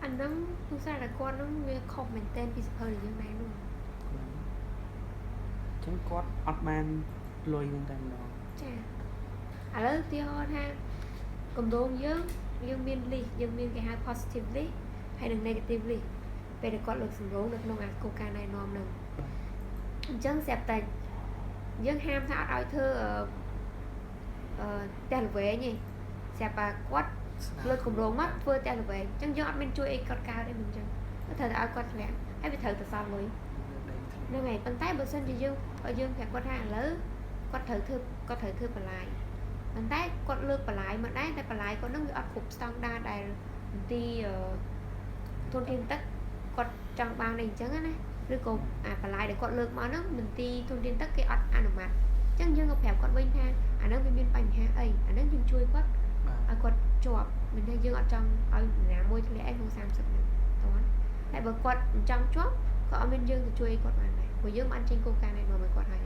អាហ្នឹងទូសារតែគាត់ហ្នឹងវាខុសមែនទែនពីសភៅដែលយើងណែនោះ ចឹងគាត់អត់បានលុយហ្នឹងតែម្ដង ចាឥឡូវទីហោថាគម្រោងយើងមាន list យើងមានគេហៅ positive list ហើយនិង negative list ពេលដែលគាត់លើកសម្រងនៅក្នុងអាគោលការណ៍ណែនាំហ្នឹងអញ្ចឹងស្រាប់តែយើងហាមថាអត់ឲ្យធ្វើតែល្វែងទេស្រាប់តែគាត់លើកគម្រោងមកធ្វើតែល្វែងអញ្ចឹងយើងអត់មានជួយអីគាត់កើតទេមិនអញ្ចឹងត្រូវតែឲ្យគាត់ធ្លាក់ហើយវាត្រូវទៅសល់លុយ ហ្នឹងហើយប៉ុន្តែបើសិនជាយើងប្រាប់គាត់ថាឥឡូវគាត់ត្រូវធ្វើបន្លាយប៉ុន្តែគាត់លើកបន្លាយមកដែរតែបន្លាយគាត់នឹងវាអត់គ្រប់ស្តង់ដារដែលមន្ទីរធនធានទឹកគាត់ចង់បានអីអញ្ចឹងណាឬក៏អាបន្លាយដែលគាត់លើកមកហ្នឹងមន្ទីរធនធានទឹកគេអត់អនុម័តអញ្ចឹងយើងក៏ប្រាប់គាត់វិញថាអាហ្នឹងវាមានបញ្ហាអីអាហ្នឹងយើងជួយគាត់ឲ្យគាត់ជាប់មិនថាយើងអត់ចង់ឲ្យណាមួយធ្លាក់ឯងក្នុង30ហ្នឹងតោះតែបើគាត់មិនចង់ជាប់ក៏អត់មានយើងទៅជួយគាត់បានដែរ ព្រោះយើងបានចេញគោលការណ៍ណែនាំឲ្យគាត់ហើយ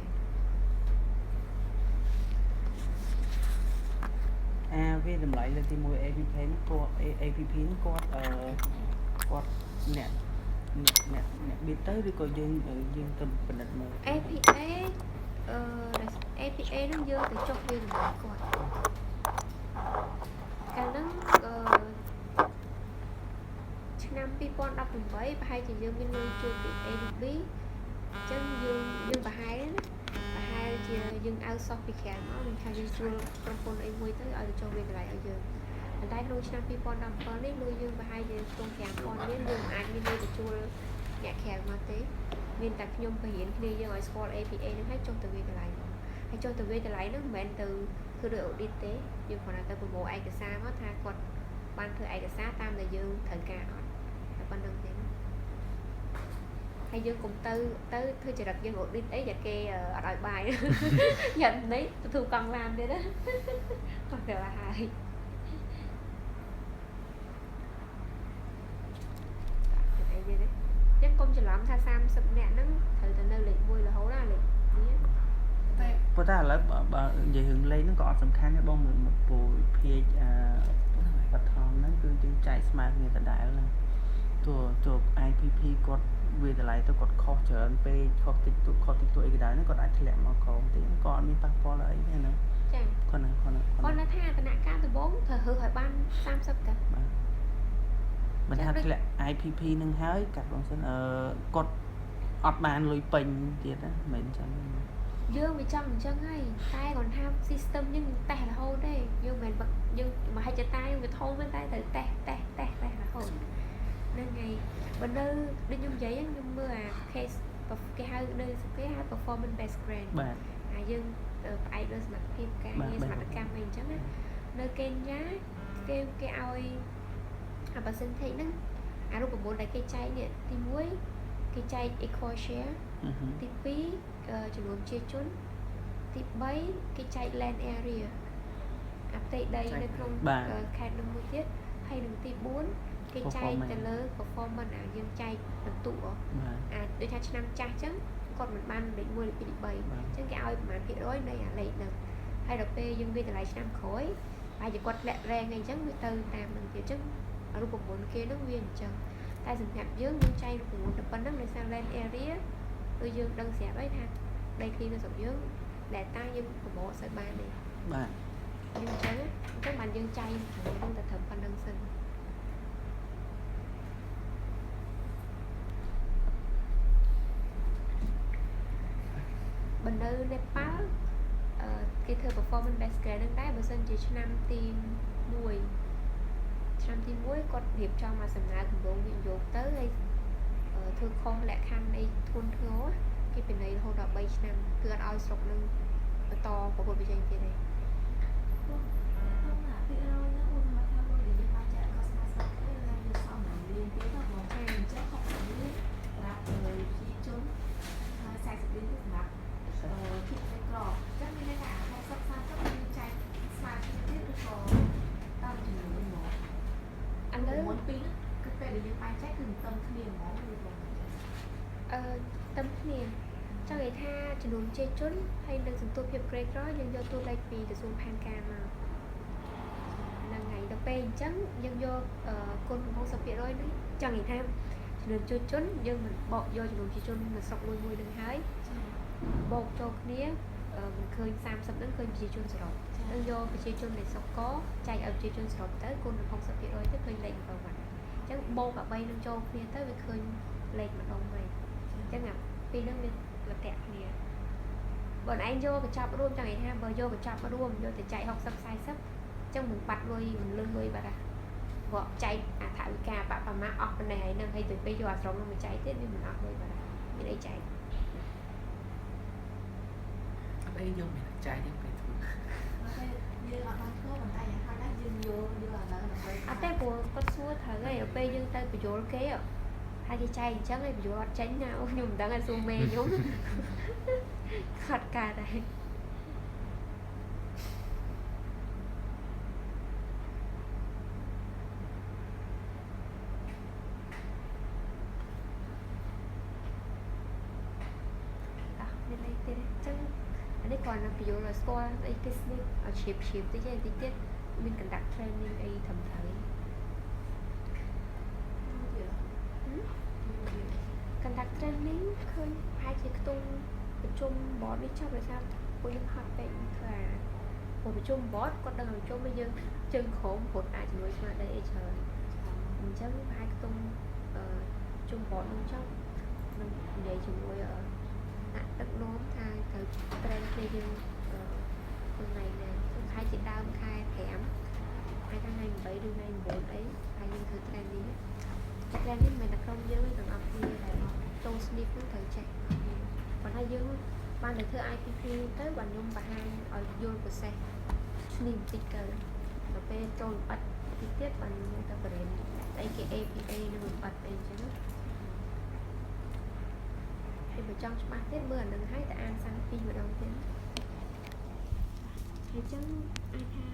វាតម្លៃលើកទី1 APP ហ្នឹងគាត់ APP ហ្នឹងគាត់គាត់អ្នកបៀតទៅឬក៏យើងទៅពិនិត្យមើល APA APA ហ្នឹងយើងទៅចុះវាតម្លៃគាត់កាលហ្នឹងឆ្នាំ 2018 ប្រហែលជាយើងមានលុយជួយពី ADB អញ្ចឹងយើងប្រហែលជាយើងឲ្យសោះពីក្រៅមកមិនថាយើងជួយក្រុមហ៊ុនអីមួយទៅឲ្យចុះវាតម្លៃឲ្យយើងប៉ុន្តែក្នុងឆ្នាំ 2017 នេះលុយយើងប្រហែលជាស្ទង់ 5,000 រៀលយើងអាចមានលុយទៅជួយអ្នកក្រៅមកទេមានតែខ្ញុំបរៀនគ្នាយើងឲ្យស្គាល់ APA ហ្នឹងឲ្យចុះទៅវាតម្លៃមកហើយចុះទៅវាតម្លៃហ្នឹងមិនមែនទៅធ្វើដោយ audit ទេយើងគ្រាន់តែទៅប្រមូលឯកសារមកថាគាត់បានធ្វើឯកសារតាមដែលយើងត្រូវការអត់តែប៉ុណ្្នឹងទេ ហើយយើងកុំទៅធ្វើចរិតយើង audit អីតែគេអត់ឲ្យបាយយ៉ាត់នេះទៅទូកង់ឡានទៀតណាគាត់ទៅហើយអីទៀតទេចឹងកុំច្រឡំថា30នាក់ហ្នឹងត្រូវតែនៅលេខ1រហូតណាលេខនេះតែ ប៉ុន្តែឥឡូវបើនិយាយរឿងលេខហ្នឹងក៏អត់សំខាន់ដែរបងមួយពូភាគបឋមហ្នឹងគឺយើងចែកស្មើគ្នាដដែលហ្នឹងទោះ IPP គាត់វាតម្លៃទៅគាត់ខុសច្រើនពេកខុសតិចតួចអីក៏ដោយហ្នឹងគាត់អាចធ្លាក់មកក្រោមតិចក៏អត់មានប៉ះពាល់អីទេណាចាគាត់ថា ដំណាក់កាលដំបូងត្រូវរើសឲ្យបាន30កាបាទ មិនថាធ្លាក់ IPP នឹងហើយកាត់បងសិនគាត់អត់បានលុយពេញទៀតណាមិនអញ្ចឹងយើងវាចង់អញ្ចឹងហើយតែគាត់ថា system យើងតេស្តរហូតទេយើងមិនយើងមហិច្ឆតាយើងវាធំមែនតែត្រូវតេស្តរហូតហ្នឹងហើយបើនៅដូចខ្ញុំនិយាយខ្ញុំមើលអា case គេហៅនៅគេហៅ performance based grant បាទហើយយើងផ្អែកលើសមត្ថភាពការងារសមត្ថកម្មអីអញ្ចឹងណានៅកេនយ៉ាគេឲ្យអា percentage ហ្នឹងអារូបមន្តដែលគេចែកនេះទី1គេចែក equal share ទី2ចំនួនជាជនទី3គេចែក land area អាផ្ទៃដីនៅក្នុងខេត្តនោះមួយទៀតហើយនឹងទី4គេចែកទៅលើ performance អាយើងចែកបន្ទុកអាចដូចថាឆ្នាំចាស់អញ្ចឹងគាត់មិនបានលេខ1លេខ2លេខ3អញ្ចឹងគេឲ្យប្រហែលភាគរយនៃអាលេខហ្នឹងហើយដល់ពេលយើងវាតម្លៃឆ្នាំក្រោយហើយជាគាត់ធ្លាក់រែងអីអញ្ចឹងវាទៅតាមនឹងទៀតអញ្ចឹងរូបមន្តគេហ្នឹងវាអញ្ចឹងតែសម្រាប់យើងចែករូបមន្តតែប៉ុណ្្នឹងដោយសារ land area ដូចយើងដឹងស្រាប់ហើយថាដីធ្លីនៅស្រុកយើងដែលតាយើងប្រមូលអត់សូវបានទេបាទយើងអញ្ចឹងបានយើងចែកហ្នឹងទៅត្រឹមប៉ុណ្្នឹងសិនបណ្នៅនេប៉ាល់គេធ្វើ performance based grade ហ្នឹងដែរបើសិនជាឆ្នាំទី1គាត់រៀបចំមកសំណើគម្រោងវិនិយោគទៅហើយធ្វើខុសលក្ខខណ្ឌនៃធនធ្ងរគេពិន័យរហូតដល់3ឆ្នាំគឺអត់ឲ្យស្រុកនឹងបន្តប្រកួតប្រជែងទៀតទេ អ trách từng tâm liền máu người rồi តំគ្នាចង់និយាយថាចំនួនជាជនហើយនឹងសន្ទុះភាពក្រីក្រយើងយកតួលេខពីក្រសួងផែនការមកហ្នឹងហើយដល់ពេលអញ្ចឹងយើងយកគុណ 60% ហ្នឹងចង់និយាយថាចំនួនជាជនយើងមិនបកយកចំនួនជាជននៅស្រុកមួយនឹងហើយបូកចូលគ្នាមិនឃើញ30ហ្នឹងឃើញប្រជាជនសរុបនឹងយកប្រជាជននៃស្រុកកចែកឲ្យប្រជាជនសរុបទៅគុណ 60% ទៅឃើញលេខ7ហ្នឹងអញ្ចឹងបូកអា3នឹងចូលគ្នាទៅវាឃើញលេខម្ដងហើយអញ្ចឹងអាពីរហ្នឹងវាលក្ខណៈគ្នាបើឯងយកកញ្ចប់រួមចង់និយាយថាបើយកកញ្ចប់រួមយកទៅចែក60 40អញ្ចឹងមិនបាត់លុយមិនលឺលុយបាត់ហ่ะព្រោះចែកអាថវិកាបាក់ប្រមាណអស់ប៉ុណ្ណេះហើយនឹងហើយទៅពេលយកអាស្រមនោះមកចែកទៀតវាមិនអស់លុយបាត់ហ่ะមានអីចែក អត់អីយកមានចែកយើងពេលធ្វើ យើងអត់បានធ្វើប៉ុន្តែយ៉ាងហោចណាស់យើងយកអាហ្នឹងដើម្បី អត់ទេព្រោះគាត់សួរត្រូវហើយដល់ពេលយើងទៅបញ្យល់គេហើយគេចែកអញ្ចឹងហើយបញ្យល់អត់ចេញណាអូខ្ញុំមិនដឹងឲ្យសួរមេខ្ញុំខត់កាដែរ មានអីទៀតចឹងអានេះគាត់នឹងបញ្យល់ឲ្យស្គាល់អីគេស្នេះឲ្យជ្រាបតិចទៀតមាន conduct training អីត្រឹមត្រូវ conduct training ឃើញប្រហែលជាខ្ទង់ប្រជុំ board នេះចប់ដោយសារពួកយើងហត់ពេកធ្វើអាប្រជុំ board គាត់ដឹងឲ្យប្រជុំឲ្យយើងជើងក្រោមព្រោះអាចជំនួយស្មារតីអីច្រើនអញ្ចឹងប្រហែលខ្ទង់ជុំ board នឹងចប់នឹងនិយាយជាមួយទឹកនោមថាត្រូវ train គ្នាយើងថ្ងៃណាប្រហែលជាដើមខែ5ហើយថ្ងៃ8ឬថ្ងៃ9អីហើយយើងធ្វើ training training មិនតែក្រុមយើងទាំងអស់គ្នាដែលចូល sleep ហ្នឹងត្រូវចេះប៉ុន្តែយើងបានតែធ្វើ IPP ទៅបានខ្ញុំបង្ហាញឲ្យយល់ process ឈ្នាបន្តិចទៅដល់ពេលចូលលម្អិតតិចទៀតបានខ្ញុំទៅបរិញ្ញាស្អីគេ APA នឹងលម្អិតអីចឹងហើយបើចង់ច្បាស់ទៀតមើលអានឹងហើយទៅអានសាំងពីម្ដងទៀតហើយចឹងអាចថា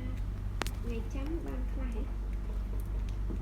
ថ្ងៃចាំបានខ្លះហ៎